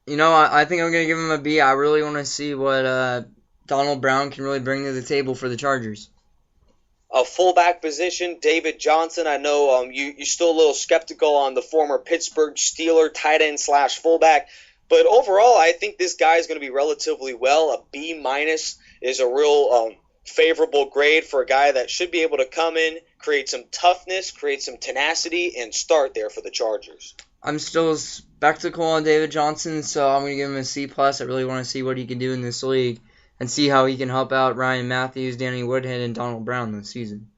You know, I think I'm going to give him a B. I really want to see what Donald Brown can really bring to the table for the Chargers. A fullback position, David Johnson. I know you're still a little skeptical on the former Pittsburgh Steeler tight end / fullback. But overall, I think this guy is going to be relatively well. A B- is a real favorable grade for a guy that should be able to come in, create some toughness, create some tenacity, and start there for the Chargers. I'm still skeptical on David Johnson, so I'm going to give him a C+. I really want to see what he can do in this league and see how he can help out Ryan Matthews, Danny Woodhead, and Donald Brown this season.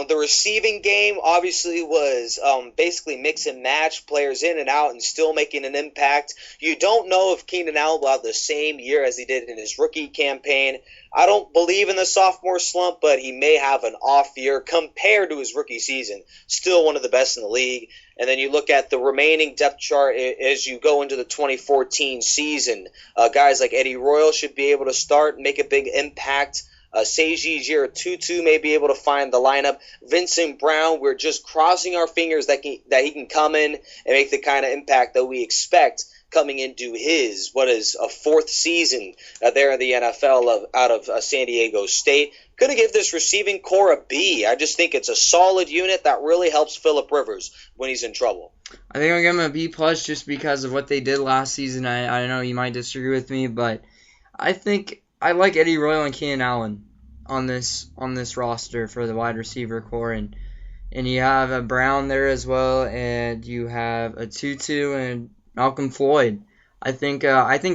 The receiving game obviously was basically mix and match, players in and out, and still making an impact. You don't know if Keenan Allen will have the same year as he did in his rookie campaign. I don't believe in the sophomore slump, but he may have an off year compared to his rookie season. Still one of the best in the league. And then you look at the remaining depth chart as you go into the 2014 season. Guys like Eddie Royal should be able to start and make a big impact. Seiji Jira-Tutu may be able to find the lineup. Vincent Brown, we're just crossing our fingers that he can come in and make the kind of impact that we expect coming into his, what is a fourth season there in the NFL out of San Diego State. Going to give this receiving core a B. I just think it's a solid unit that really helps Philip Rivers when he's in trouble. I think I'll give him a B+ just because of what they did last season. I know you might disagree with me, but I think I like Eddie Royal and Keenan Allen on this roster for the wide receiver core, and you have a Brown there as well, and you have a Tutu and Malcolm Floyd. I think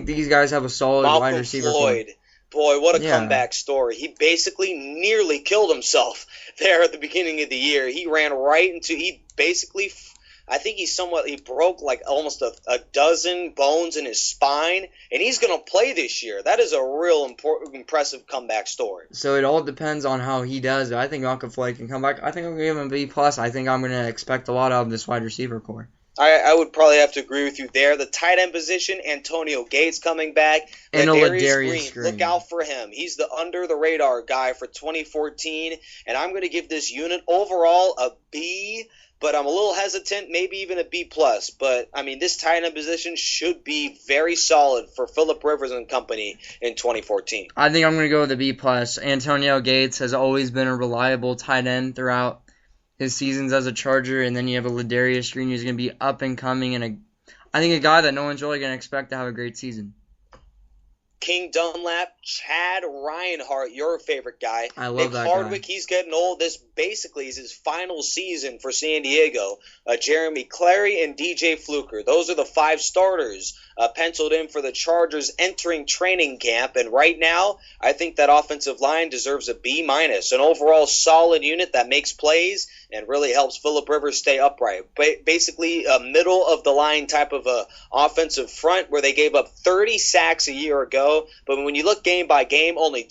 these guys have a solid wide receiver Floyd. Core. Boy, what a comeback story. He basically nearly killed himself there at the beginning of the year. He ran right into I think he broke like almost a dozen bones in his spine, and he's going to play this year. That is a real impressive comeback story. So it all depends on how he does. I think Malcolm Floyd can come back. I think I'm going to give him a B+. I think I'm going to expect a lot out of this wide receiver core. I would probably have to agree with you there. The tight end position, Antonio Gates coming back. And Ladarius Green. Look out for him. He's the under-the-radar guy for 2014, and I'm going to give this unit overall a B, but I'm a little hesitant, maybe even a B+. But, I mean, this tight end position should be very solid for Philip Rivers and company in 2014. I think I'm going to go with a B+. Antonio Gates has always been a reliable tight end throughout his seasons as a Charger, and then you have a Ladarius Green who's going to be up and coming, and I think a guy that no one's really going to expect to have a great season. King Dunlap, Chad Reinhardt, your favorite guy. I love that Hardwick, guy. He's getting old. This basically is his final season for San Diego. Jeremy Clary and DJ Fluker. Those are the 5 starters penciled in for the Chargers entering training camp. And right now, I think that offensive line deserves a B-, an overall solid unit that makes plays and really helps Philip Rivers stay upright. Basically, a middle-of-the-line type of a offensive front where they gave up 30 sacks a year ago. But when you look game by game, only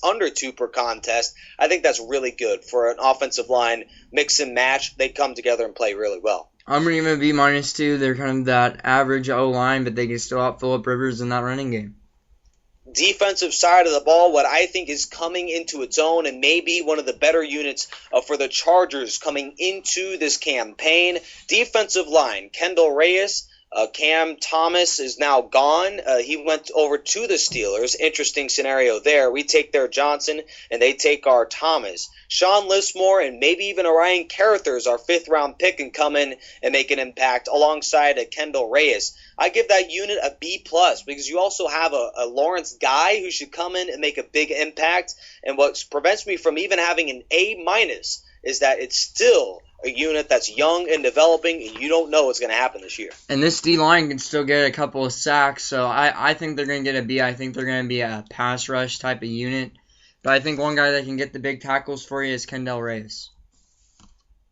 under 2 per contest. I think that's really good for an offensive line mix and match. They come together and play really well. I'm going to give him a B minus too. They're kind of that average O-line, but they can still out Phillip Rivers in that running game. Defensive side of the ball, what I think is coming into its own and maybe one of the better units for the Chargers coming into this campaign. Defensive line, Kendall Reyes. Cam Thomas is now gone. He went over to the Steelers. Interesting scenario there. We take their Johnson, and they take our Thomas. Sean Lismore and maybe even Orion Carruthers, our 5th-round pick, can come in and make an impact alongside Kendall Reyes. I give that unit a B+ because you also have a Lawrence Guy who should come in and make a big impact. And what prevents me from even having an A- is that it's still a unit that's young and developing, and you don't know what's going to happen this year. And this D-line can still get a couple of sacks, so I think they're going to get a B. I think they're going to be a pass rush type of unit. But I think one guy that can get the big tackles for you is Kendall Reyes.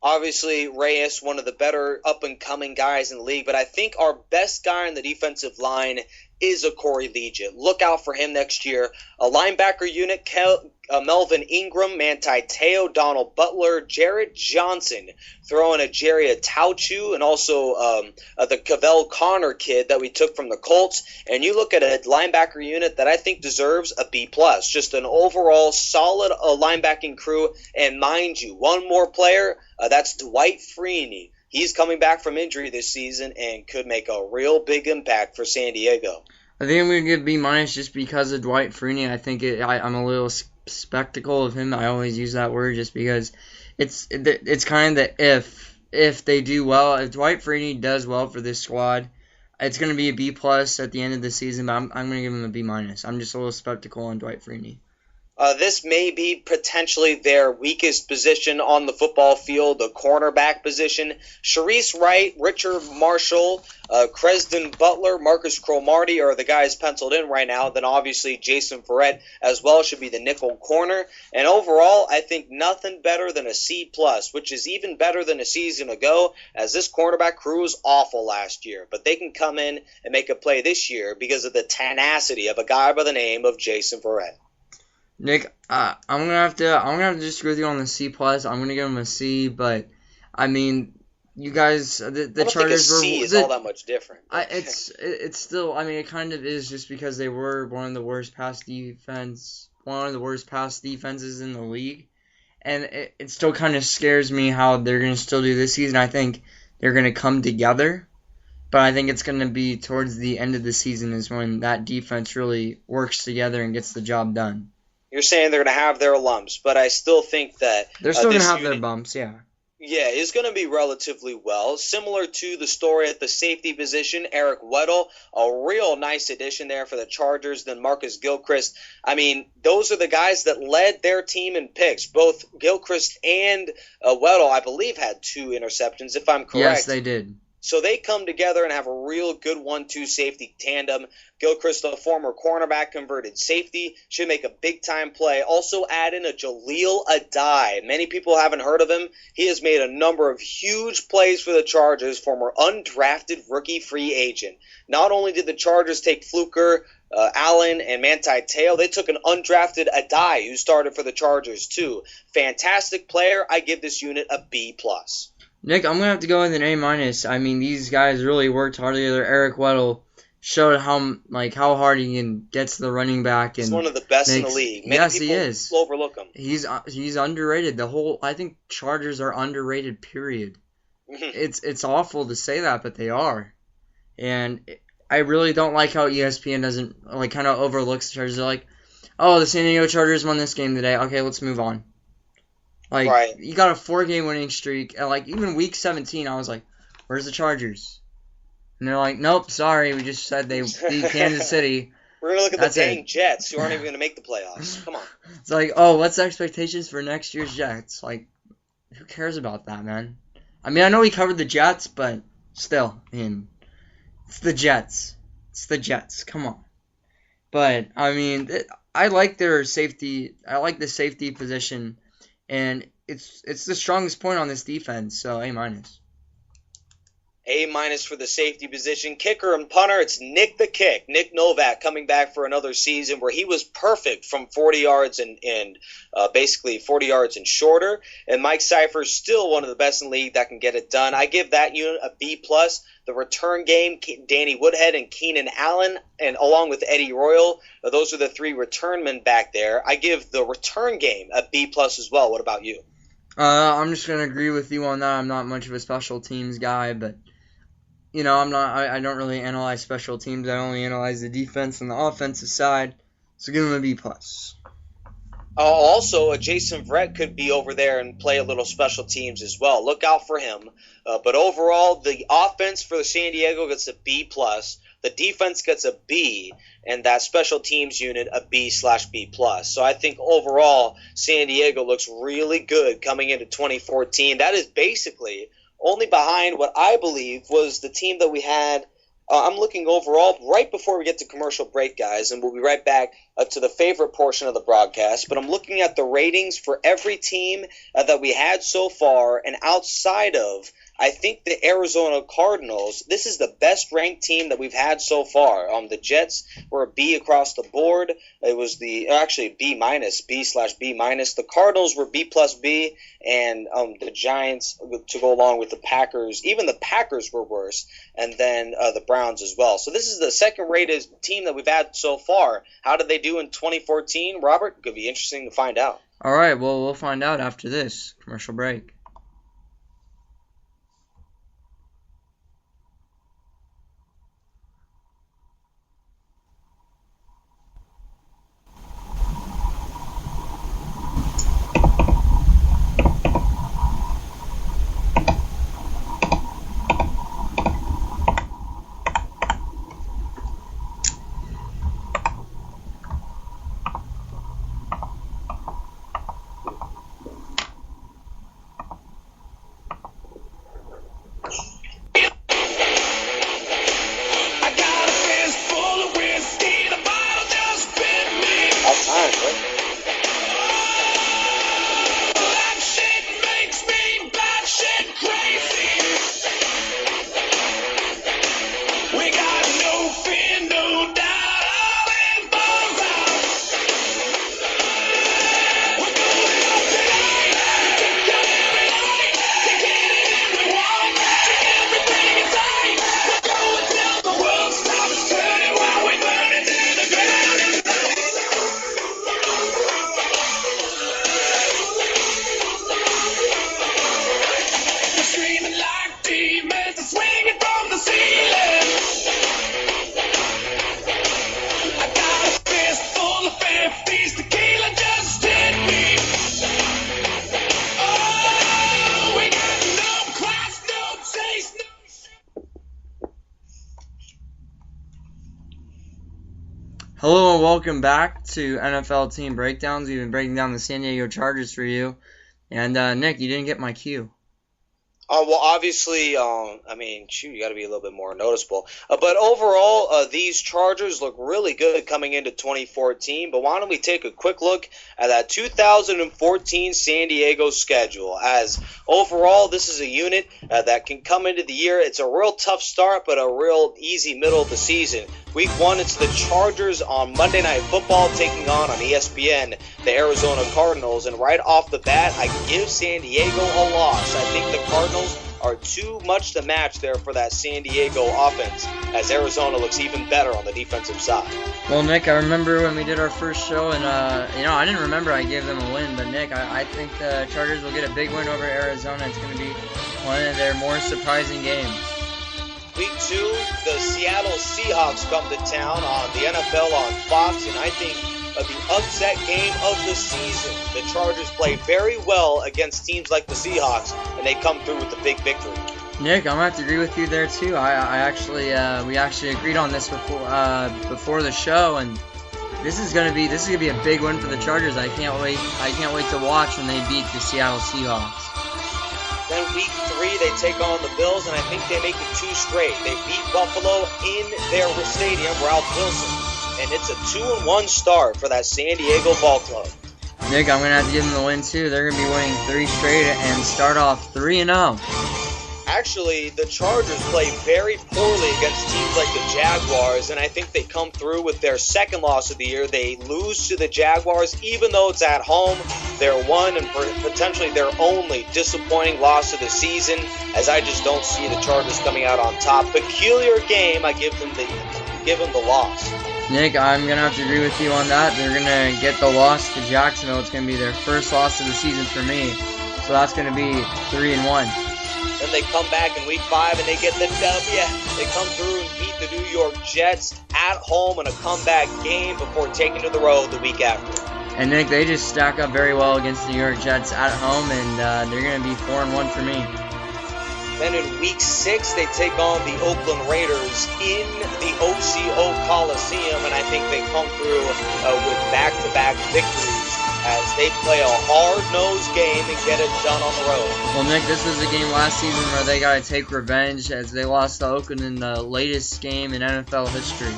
Obviously, Reyes, one of the better up-and-coming guys in the league, but I think our best guy on the defensive line is a Corey Liuget. Look out for him next year. A linebacker unit, Melvin Ingram, Manti Te'o, Donald Butler, Jared Johnson, throwing a Jerry Tauchu, and also the Cavell Connor kid that we took from the Colts. And you look at a linebacker unit that I think deserves a B+. Just an overall solid linebacking crew. And mind you, one more player, that's Dwight Freeney. He's coming back from injury this season and could make a real big impact for San Diego. I think I'm going to give B- just because of Dwight Freeney. I think I'm a little spectacle of him. I always use that word just because it's kind of the if they do well. If Dwight Freeney does well for this squad, it's going to be a B+ at the end of the season, but I'm going to give him a B-. I'm just a little skeptical on Dwight Freeney. This may be potentially their weakest position on the football field, the cornerback position. Sharice Wright, Richard Marshall, Cresden Butler, Marcus Cromartie are the guys penciled in right now. Then obviously Jason Verrett as well should be the nickel corner. And overall, I think nothing better than a C+, which is even better than a season ago, as this cornerback crew was awful last year. But they can come in and make a play this year because of the tenacity of a guy by the name of Jason Verrett. Nick, I'm gonna have to disagree with you on the C+. I'm gonna give him a C, but I mean, you guys, the Chargers were. C is all that much different. It's still. I mean, it kind of is just because they were one of the worst pass defenses in the league, and it still kind of scares me how they're gonna still do this season. I think they're gonna come together, but I think it's gonna be towards the end of the season is when that defense really works together and gets the job done. You're saying they're going to have their lumps, but I still think that they're still going to have their bumps, yeah. Yeah, it's going to be relatively well. Similar to the story at the safety position, Eric Weddle, a real nice addition there for the Chargers. Then Marcus Gilchrist. I mean, those are the guys that led their team in picks. Both Gilchrist and Weddle, I believe, had 2 interceptions, if I'm correct. Yes, they did. So they come together and have a real good 1-2 safety tandem. Gilchrist, a former cornerback, converted safety, should make a big-time play. Also add in a Jaleel Adai. Many people haven't heard of him. He has made a number of huge plays for the Chargers, former undrafted rookie free agent. Not only did the Chargers take Fluker, Allen, and Manti Te'o, they took an undrafted Adai who started for the Chargers too. Fantastic player. I give this unit a B+. Nick, I'm going to have to go with an A-. I mean, these guys really worked hard together. Eric Weddle showed how hard he can get to the running back. And he's one of the best in the league. Yes, he is. Overlook him. He's underrated. I think Chargers are underrated, period. It's awful to say that, but they are. And I really don't like how ESPN doesn't, kind of overlooks the Chargers. They're like, oh, the San Diego Chargers won this game today. Okay, let's move on. Right. You got a 4-game winning streak, and even week 17, I was like, "Where's the Chargers?" And they're like, "Nope, sorry, we just said they beat Kansas City." We're gonna look at the dang Jets, who aren't even gonna make the playoffs. Come on. It's like, oh, what's the expectations for next year's Jets? Who cares about that, man? I mean, I know we covered the Jets, but still, it's the Jets. It's the Jets. Come on. But I mean, I like their safety. I like the safety position. And it's the strongest point on this defense, so A-. A- for the safety position. Kicker and punter, it's Nick the Kick. Nick Novak coming back for another season where he was perfect from 40 yards and basically 40 yards and shorter. And Mike Cypher's still one of the best in the league that can get it done. I give that unit a B+. The return game, Danny Woodhead and Keenan Allen, and along with Eddie Royal, those are the three return men back there. I give the return game a B+ as well. What about you? I'm just going to agree with you on that. I'm not much of a special teams guy, but I don't really analyze special teams. I only analyze the defense and the offensive side. So give him a B+. Also, Jason Verrett could be over there and play a little special teams as well. Look out for him. But overall, the offense for the San Diego gets a B+. The defense gets a B, and that special teams unit a B/B+. So I think overall, San Diego looks really good coming into 2014. That is basically only behind what I believe was the team that we had. I'm looking overall right before we get to commercial break, guys, and we'll be right back to the favorite portion of the broadcast. But I'm looking at the ratings for every team that we had so far, and outside of, I think, the Arizona Cardinals, this is the best ranked team that we've had so far. The Jets were a B across the board. It was actually B-, B/B-. The Cardinals were B+B, and the Giants, to go along with the Packers, even the Packers were worse, and then the Browns as well. So this is the second rated team that we've had so far. How did they do in 2014, Robert? Could be interesting to find out. All right, well, we'll find out after this commercial break. Hello and welcome back to NFL Team Breakdowns. We've been breaking down the San Diego Chargers for you. And Nick, you didn't get my cue. Well, obviously, you got to be a little bit more noticeable. But overall, these Chargers look really good coming into 2014. But why don't we take a quick look at that 2014 San Diego schedule? As overall, this is a unit that can come into the year. It's a real tough start, but a real easy middle of the season. Week 1, it's the Chargers on Monday Night Football taking on ESPN, the Arizona Cardinals. And right off the bat, I give San Diego a loss. I think the Cardinals are too much to match there for that San Diego offense, as Arizona looks even better on the defensive side. Well, Nick, I remember when we did our first show, and I didn't remember I gave them a win, but Nick, I think the Chargers will get a big win over Arizona. It's going to be one of their more surprising games. Week 2, the Seattle Seahawks come to town on the NFL on Fox, and I think the upset game of the season. The Chargers play very well against teams like the Seahawks, and they come through with a big victory. Nick, I'm going to have to agree with you there, too. We actually agreed on this before the show, and this is going to be a big win for the Chargers. I can't wait to watch when they beat the Seattle Seahawks. Then week 3, they take on the Bills, and I think they make it 2 straight. They beat Buffalo in their stadium, Ralph Wilson, and it's a 2-1 start for that San Diego ball club. Nick, I'm going to have to give them the win, too. They're going to be winning 3 straight and start off 3-0. Actually, the Chargers play very poorly against teams like the Jaguars, and I think they come through with their second loss of the year. They lose to the Jaguars, even though it's at home. Their one and potentially their only disappointing loss of the season, as I just don't see the Chargers coming out on top. Peculiar game, I give them the loss. Nick, I'm going to have to agree with you on that. They're going to get the loss to Jacksonville. It's going to be their first loss of the season for me. So that's going to be 3-1. Then they come back in week 5 and they get the W. They come through and beat the New York Jets at home in a comeback game before taking to the road the week after. And Nick, they just stack up very well against the New York Jets at home, and they're going to be 4-1 for me. Then in week 6, they take on the Oakland Raiders in the OCO Coliseum, and I think they come through with back-to-back victories as they play a hard-nosed game and get it done on the road. Well, Nick, this was a game last season where they got to take revenge as they lost to Oakland in the latest game in NFL history.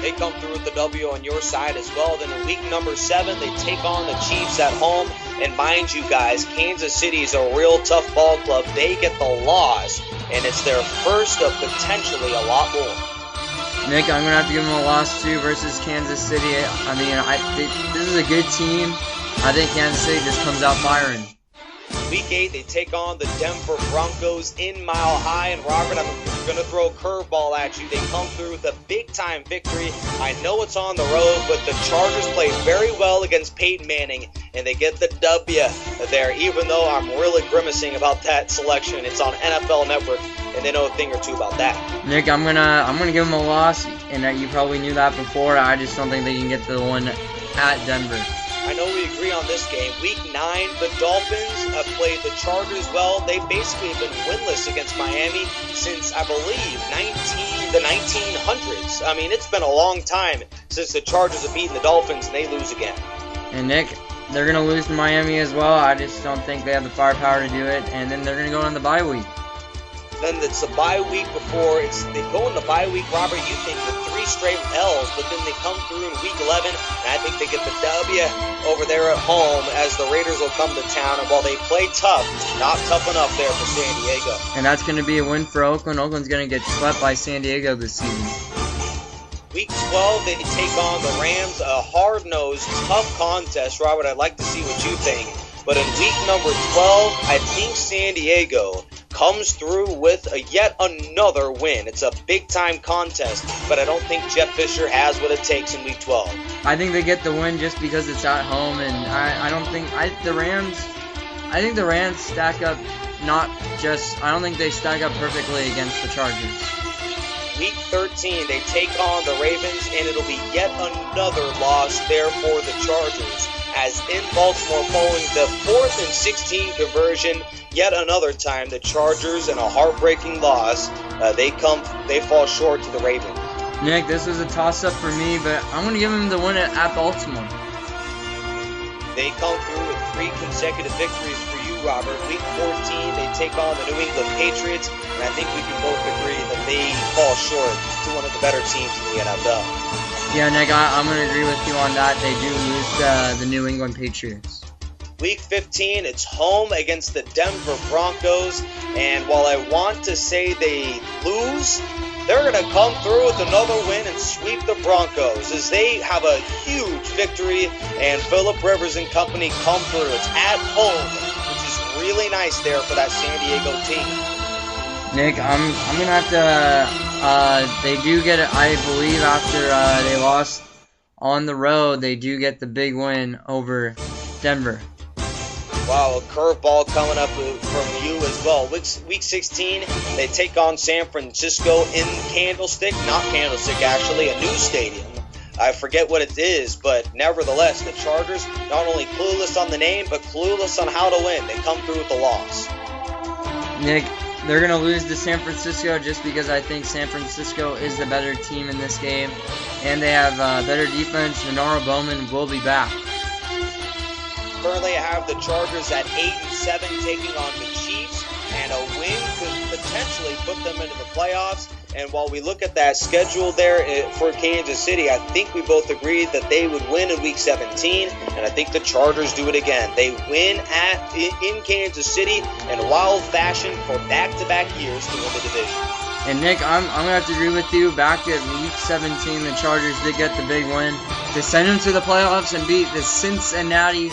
They come through with the W on your side as well. Then in week number 7, they take on the Chiefs at home. And mind you guys, Kansas City is a real tough ball club. They get the loss, and it's their first of potentially a lot more. Nick, I'm going to have to give them a loss too versus Kansas City. I mean, this is a good team. I think Kansas City just comes out firing. Week 8, they take on the Denver Broncos in Mile High. And Robert, I'm going to throw a curveball at you. They come through with a big-time victory. I know it's on the road, but the Chargers play very well against Peyton Manning, and they get the W there, even though I'm really grimacing about that selection. It's on NFL Network, and they know a thing or two about that. Nick, I'm gonna give them a loss, and you probably knew that before. I just don't think they can get the one at Denver. I know we agree on this game. Week 9, the Dolphins have played the Chargers well. They basically have been winless against Miami since, I believe, the 1900s. I mean, it's been a long time since the Chargers have beaten the Dolphins, and they lose again. And Nick, they're going to lose to Miami as well. I just don't think they have the firepower to do it. And then they're going to go on the bye week. Then it's the bye week before they go in the bye week, Robert, you think with 3 straight L's, but then they come through in week 11, and I think they get the W over there at home as the Raiders will come to town. And while they play tough, not tough enough there for San Diego. And that's going to be a win for Oakland. Oakland's going to get swept by San Diego this season. Week 12, they take on the Rams, a hard-nosed, tough contest. Robert, I'd like to see what you think. But in week number 12, I think San Diego comes through with yet another win. It's a big-time contest, but I don't think Jeff Fisher has what it takes in week 12. I think they get the win just because it's at home, and I think the Rams stack up I don't think they stack up perfectly against the Chargers. Week 13, they take on the Ravens, and it'll be yet another loss there for the Chargers. As in Baltimore, following the 4th and 16 conversion, yet another time the Chargers in a heartbreaking loss, they fall short to the Ravens. Nick, this was a toss-up for me, but I'm going to give them the win at Baltimore. They come through with 3 consecutive victories for you, Robert. Week 14, they take on the New England Patriots, and I think we can both agree that they fall short to one of the better teams in the NFL. Yeah, Nick, I'm going to agree with you on that. They do lose the New England Patriots. Week 15, it's home against the Denver Broncos, and while I want to say they lose, they're going to come through with another win and sweep the Broncos as they have a huge victory, and Phillip Rivers and company come through. It's at home, which is really nice there for that San Diego team. Nick, I'm going to have to... they do get it, I believe, after they lost on the road, they do get the big win over Denver. Wow, a curveball coming up from you as well. Week 16, they take on San Francisco in not Candlestick actually, a new stadium. I forget what it is, but nevertheless, the Chargers not only clueless on the name, but clueless on how to win. They come through with the loss. Nick, they're going to lose to San Francisco just because I think San Francisco is the better team in this game, and they have better defense. Nenaro Bowman will be back. Currently, I have the Chargers at 8-7 taking on the Chiefs, and a win could potentially put them into the playoffs. And while we look at that schedule there for Kansas City, I think we both agreed that they would win in Week 17, and I think the Chargers do it again. They win in Kansas City in wild fashion for back-to-back years to win the division. And Nick, I'm going to have to agree with you. Back at Week 17, the Chargers did get the big win to send them to the playoffs and beat the Cincinnati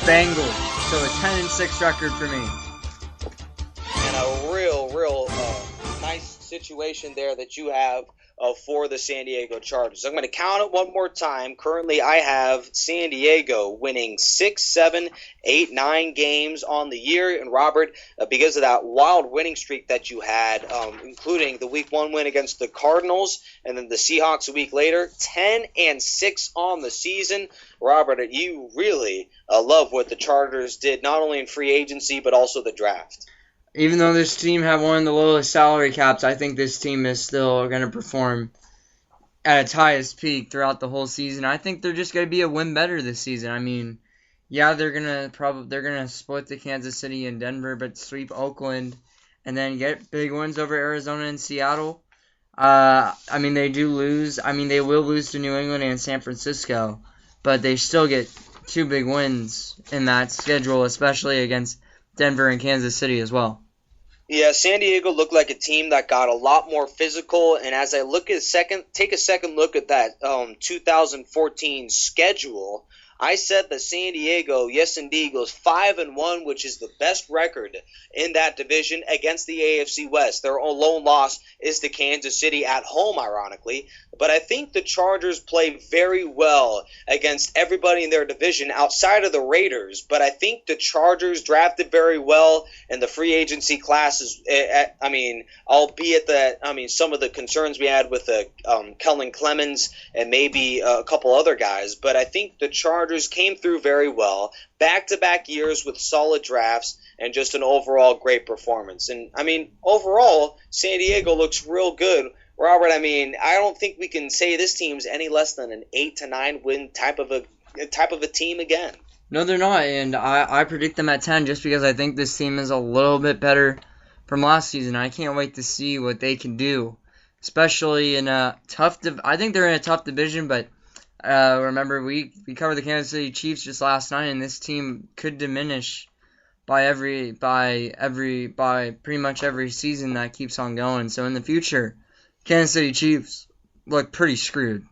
Bengals. So a 10-6 record for me. And a real nice situation there that you have for the San Diego Chargers. I'm going to count it one more time. Currently, I have San Diego winning 6, 7, 8, 9 games on the year. And Robert, because of that wild winning streak that you had, including the Week 1 win against the Cardinals and then the Seahawks a week later, 10-6 on the season. Robert, you really love what the Chargers did, not only in free agency but also the draft. Even though this team had one of the lowest salary caps, I think this team is still going to perform at its highest peak throughout the whole season. I think they're just going to be a win better this season. I mean, yeah, they're gonna split the Kansas City and Denver, but sweep Oakland and then get big wins over Arizona and Seattle. I mean, they do lose. I mean, they will lose to New England and San Francisco, but they still get 2 big wins in that schedule, especially against Denver and Kansas City as well. Yeah, San Diego looked like a team that got a lot more physical, and as I take a second look at that 2014 schedule, I said that San Diego, yes indeed, goes 5-1, which is the best record in that division against the AFC West. Their lone loss is to Kansas City at home, ironically. But I think the Chargers play very well against everybody in their division outside of the Raiders. But I think the Chargers drafted very well in the free agency classes. Albeit that, some of the concerns we had with Kellen Clemens and maybe a couple other guys. But I think the Chargers came through very well. Back-to-back years with solid drafts and just an overall great performance. And, overall, San Diego looks real good. Robert, I don't think we can say this team's any less than an 8-9 win type of a team again. No, they're not, and I predict them at 10 just because I think this team is a little bit better from last season. I can't wait to see what they can do, especially in a tough I think they're in a tough division, but remember we covered the Kansas City Chiefs just last night, and this team could diminish by pretty much every season that keeps on going. So in the future, Kansas City Chiefs look pretty screwed.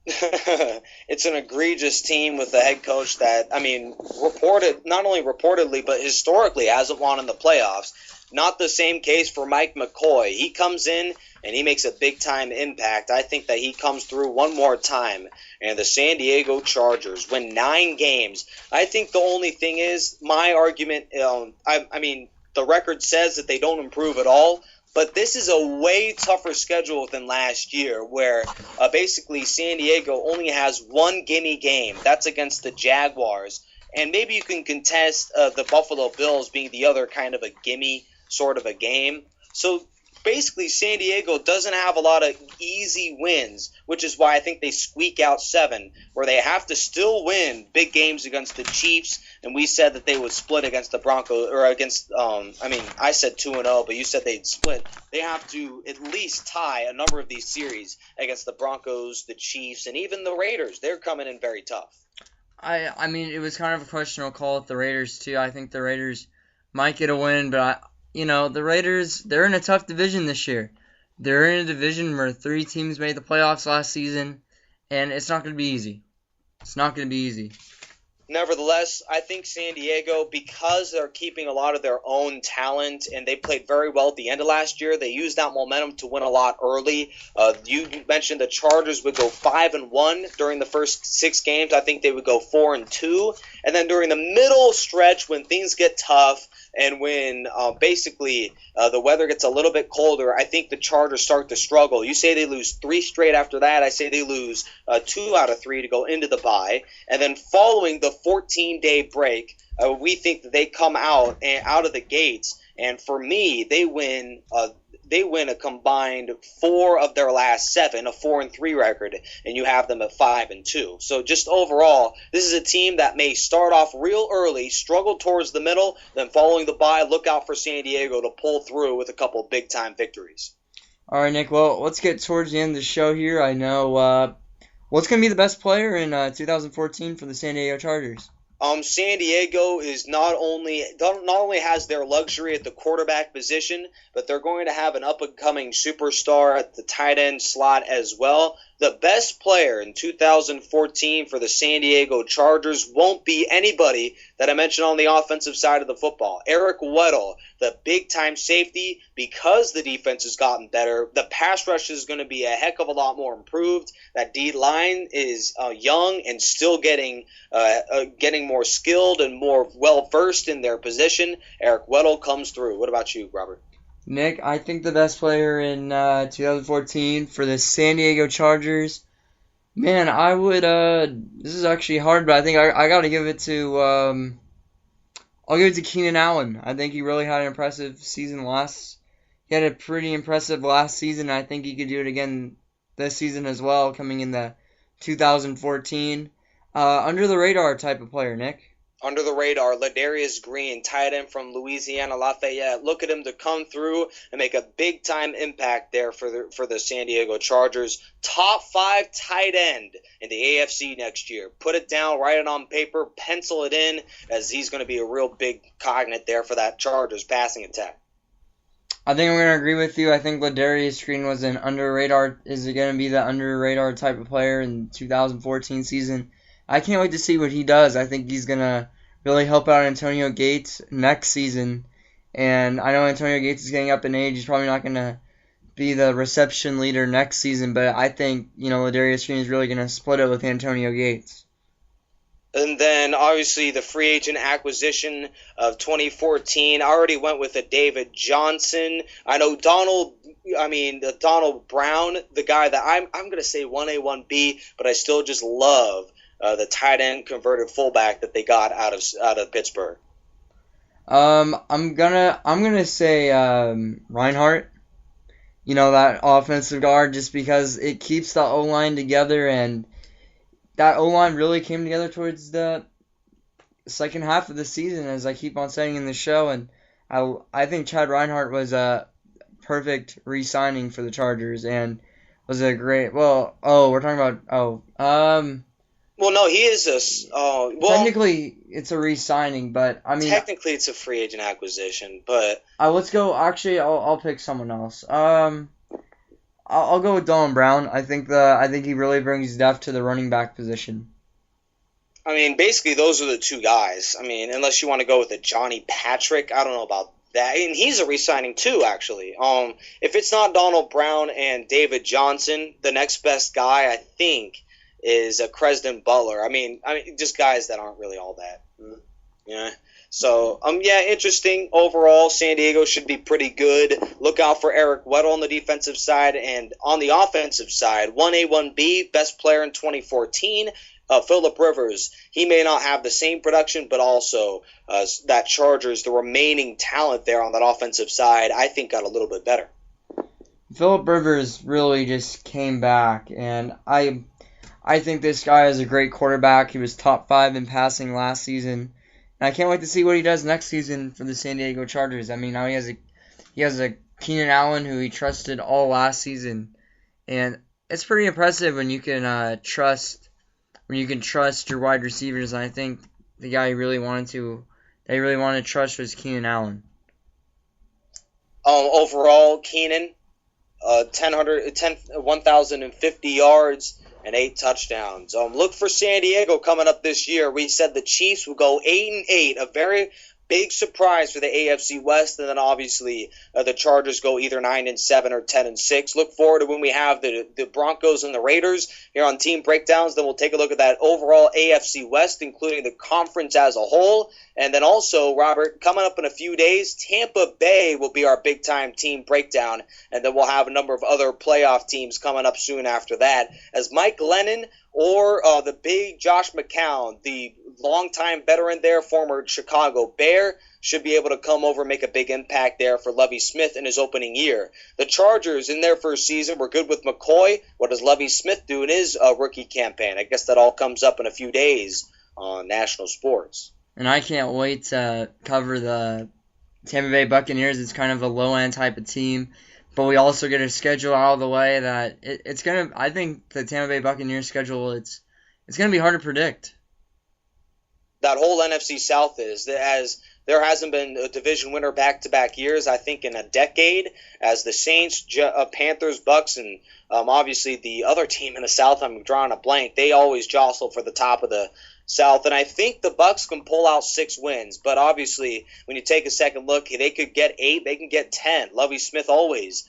It's an egregious team with a head coach that, not only reportedly, but historically hasn't won in the playoffs. Not the same case for Mike McCoy. He comes in and he makes a big-time impact. I think that he comes through one more time, and the San Diego Chargers win 9 games. I think the only thing is, my argument, the record says that they don't improve at all. But this is a way tougher schedule than last year, where basically San Diego only has one gimme game. That's against the Jaguars. And maybe you can contest the Buffalo Bills being the other kind of a gimme sort of a game. So basically San Diego doesn't have a lot of easy wins, which is why I think they squeak out 7, where they have to still win big games against the Chiefs. And we said that they would split against the Broncos, or against, I said 2-0, but you said they'd split. They have to at least tie a number of these series against the Broncos, the Chiefs, and even the Raiders. They're coming in very tough. It was kind of a questionable call with the Raiders, too. I think the Raiders might get a win, but, the Raiders, they're in a tough division this year. They're in a division where 3 teams made the playoffs last season, and it's not going to be easy. It's not going to be easy. Nevertheless, I think San Diego, because they're keeping a lot of their own talent, and they played very well at the end of last year, they used that momentum to win a lot early. You mentioned the Chargers would go 5-1 during the first 6 games. I think they would go 4-2. And then during the middle stretch, when things get tough, and when the weather gets a little bit colder, I think the Chargers start to struggle. You say they lose 3 straight after that. I say they lose 2 out of 3 to go into the bye. And then following the 14-day break, we think that they come out of the gates. And for me, they win a combined 4 of their last 7, a 4-3 record, and you have them at 5-2. So just overall, this is a team that may start off real early, struggle towards the middle, then following the bye, look out for San Diego to pull through with a couple big-time victories. All right, Nick. Well, let's get towards the end of the show here. I know what's going to be the best player in 2014 for the San Diego Chargers. San Diego is not only has their luxury at the quarterback position, but they're going to have an up-and-coming superstar at the tight end slot as well. The best player in 2014 for the San Diego Chargers won't be anybody that I mentioned on the offensive side of the football. Eric Weddle, the big-time safety, because the defense has gotten better, the pass rush is going to be a heck of a lot more improved. That D-line is young and still getting more skilled and more well-versed in their position. Eric Weddle comes through. What about you, Robert? Nick, I think the best player in 2014 for the San Diego Chargers, man, I would, this is actually hard, but I think I got to give it to, I'll give it to Keenan Allen. I think he really had an impressive season he had a pretty impressive last season. I think he could do it again this season as well, coming in the 2014. Under the radar type of player, Nick. Under the radar, Ladarius Green, tight end from Louisiana Lafayette. Look at him to come through and make a big-time impact there for the San Diego Chargers. Top 5 tight end in the AFC next year. Put it down, write it on paper, pencil it in, as he's going to be a real big cognate there for that Chargers passing attack. I think I'm going to agree with you. I think Ladarius Green was an is going to be the under-radar type of player in 2014 season. I can't wait to see what he does. I think he's going to really help out Antonio Gates next season. And I know Antonio Gates is getting up in age. He's probably not going to be the reception leader next season. But I think, Ladarius Green is really going to split it with Antonio Gates. And then, obviously, the free agent acquisition of 2014. I already went with a David Johnson. I know Donald Brown, the guy that I'm going to say 1A, 1B, but I still just love the tight end converted fullback that they got out of Pittsburgh. I'm gonna say Reinhardt. That offensive guard, just because it keeps the O-line together, and that O-line really came together towards the second half of the season, as I keep on saying in the show, and I think Chad Reinhardt was a perfect re-signing for the Chargers, and was a great. Well, Well, no, he is technically, it's a re-signing, but I mean, technically it's a free agent acquisition. But let's go. Actually, I'll pick someone else. I'll go with Donald Brown. I think he really brings depth to the running back position. I mean, basically those are the two guys. I mean, unless you want to go with a Johnny Patrick, I don't know about that. And he's a re-signing too, actually. If it's not Donald Brown and David Johnson, the next best guy, I think, is a Cresden Butler. I mean, just guys that aren't really all that. Yeah. So, interesting. Overall, San Diego should be pretty good. Look out for Eric Weddle on the defensive side. And on the offensive side, 1A, 1B, best player in 2014, Phillip Rivers. He may not have the same production, but also that Chargers, the remaining talent there on that offensive side, I think got a little bit better. Phillip Rivers really just came back, and I think this guy is a great quarterback. He was top 5 in passing last season. And I can't wait to see what he does next season for the San Diego Chargers. I mean, now he has a Keenan Allen who he trusted all last season. And it's pretty impressive when you can trust your wide receivers. And I think the guy he really wanted to trust was Keenan Allen. Overall, Keenan, 1,050 yards and 8 touchdowns. Look for San Diego coming up this year. We said the Chiefs will go 8-8, a very big surprise for the AFC West, and then obviously the Chargers go either 9-7 or 10-6. Look forward to when we have the Broncos and the Raiders here on Team Breakdowns. Then we'll take a look at that overall AFC West, including the conference as a whole. And then also, Robert, coming up in a few days, Tampa Bay will be our big-time team breakdown, and then we'll have a number of other playoff teams coming up soon after that, as Mike Lennon or the big Josh McCown, the longtime veteran there, former Chicago Bear, should be able to come over and make a big impact there for Lovie Smith in his opening year. The Chargers, in their first season, were good with McCoy. What does Lovie Smith do in his rookie campaign? I guess that all comes up in a few days on National Sports. And I can't wait to cover the Tampa Bay Buccaneers. It's kind of a low-end type of team. but we also get a schedule out of the way that it's gonna. I think the Tampa Bay Buccaneers schedule it's gonna be hard to predict. That whole NFC South is, as there hasn't been a division winner back-to-back years, I think, in a decade, as the Saints, Panthers, Bucks, and obviously the other team in the South, I'm drawing a blank, they always jostle for the top of the South, and I think the Bucks can pull out 6 wins, but obviously when you take a second look, they could get 8, they can get 10. Lovie Smith always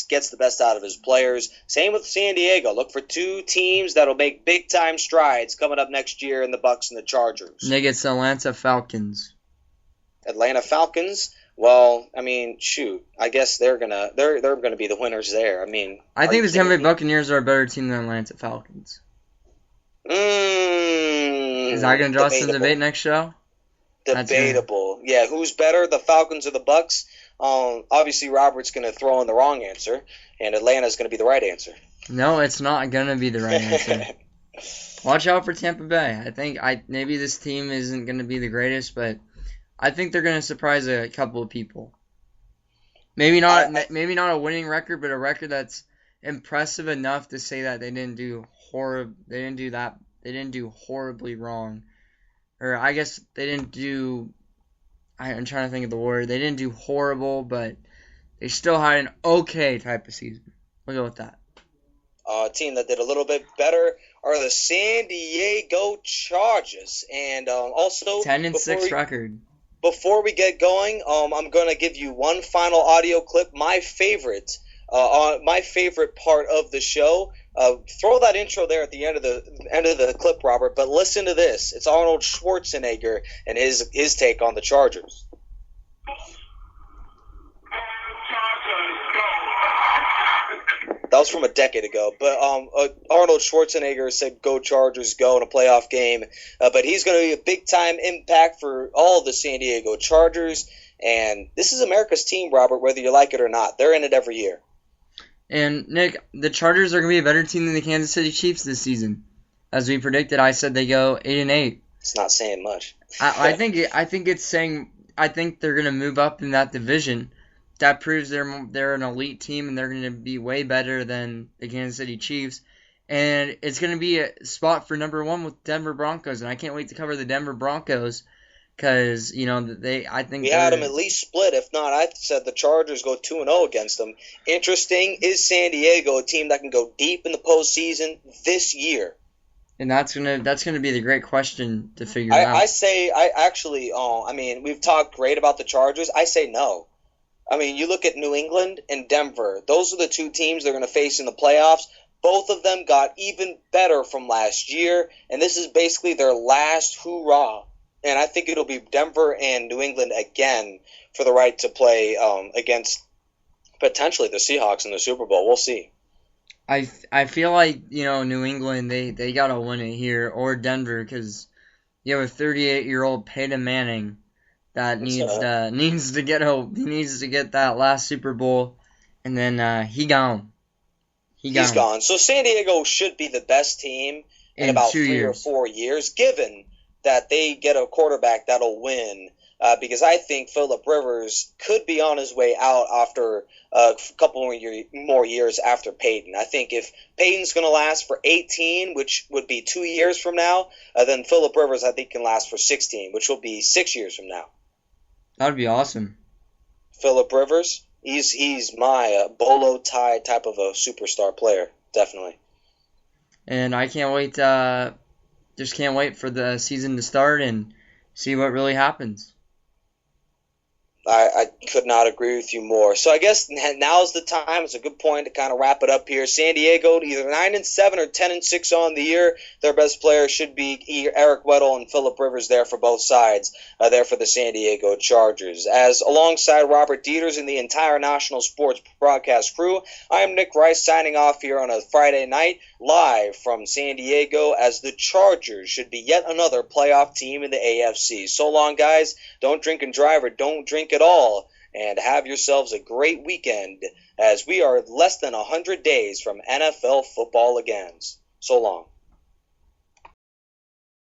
gets the best out of his players. Same with San Diego. Look for 2 teams that'll make big-time strides coming up next year in the Bucks and the Chargers. Nick, it's Atlanta Falcons. Atlanta Falcons. Well, I mean, shoot. I guess they're gonna be the winners there. I mean, I think the Tampa Bay Buccaneers are a better team than Atlanta Falcons. Is that gonna draw some debate next show? Debatable. Yeah, who's better, the Falcons or the Bucks? Obviously, Robert's gonna throw in the wrong answer, and Atlanta's gonna be the right answer. No, it's not gonna be the right answer. Watch out for Tampa Bay. I think maybe this team isn't gonna be the greatest, but I think they're gonna surprise a couple of people. Maybe not a winning record, but a record that's impressive enough to say that they didn't do horribly wrong. Or I guess they didn't do, I'm trying to think of the word. They didn't do horrible, but they still had an okay type of season. We'll go with that. A team that did a little bit better are the San Diego Chargers. And also 10-6 record. Before we get going, I'm going to give you one final audio clip. My favorite part of the show. Throw that intro there at the end of the clip, Robert. But listen to this. It's Arnold Schwarzenegger and his take on the Chargers. That was from a decade ago, but Arnold Schwarzenegger said, "Go Chargers, go" in a playoff game. But he's going to be a big-time impact for all the San Diego Chargers. And this is America's team, Robert, whether you like it or not. They're in it every year. And, Nick, the Chargers are going to be a better team than the Kansas City Chiefs this season. As we predicted, I said they go 8-8. It's not saying much. I think it's saying I think they're going to move up in that division. That proves they're an elite team and they're going to be way better than the Kansas City Chiefs. And it's going to be a spot for number 1 with Denver Broncos. And I can't wait to cover the Denver Broncos because, I think we had them at least split. If not, I said the Chargers go 2-0 against them. Interesting, is San Diego a team that can go deep in the postseason this year? And that's gonna be the great question to figure out. I mean, we've talked great about the Chargers. I say no. I mean, you look at New England and Denver. Those are the 2 teams they're going to face in the playoffs. Both of them got even better from last year, and this is basically their last hoorah. And I think it'll be Denver and New England again for the right to play against potentially the Seahawks in the Super Bowl. We'll see. I feel like, New England, they got to win it here, or Denver, because you have a 38-year-old Peyton Manning that needs to get that last Super Bowl, and then he's gone. He's gone. So San Diego should be the best team in about 3 or 4 years, given that they get a quarterback that'll win. Because I think Phillip Rivers could be on his way out after a couple more years after Peyton. I think if Peyton's going to last for 18, which would be 2 years from now, then Phillip Rivers I think can last for 16, which will be 6 years from now. That would be awesome. Phillip Rivers, he's my bolo tie type of a superstar player, definitely. And I can't wait. Just can't wait for the season to start and see what really happens. I could not agree with you more. So I guess now's the time. It's a good point to kind of wrap it up here. San Diego, either 9-7 or 10-6 on the year. Their best player should be Eric Weddle and Phillip Rivers there for both sides, there for the San Diego Chargers. As alongside Robert Dieters and the entire national sports broadcast crew, I am Nick Rice signing off here on a Friday night, live from San Diego, as the Chargers should be yet another playoff team in the AFC. So long, guys. Don't drink and drive, or don't drink at all, and have yourselves a great weekend as we are less than 100 days from NFL football again. So long.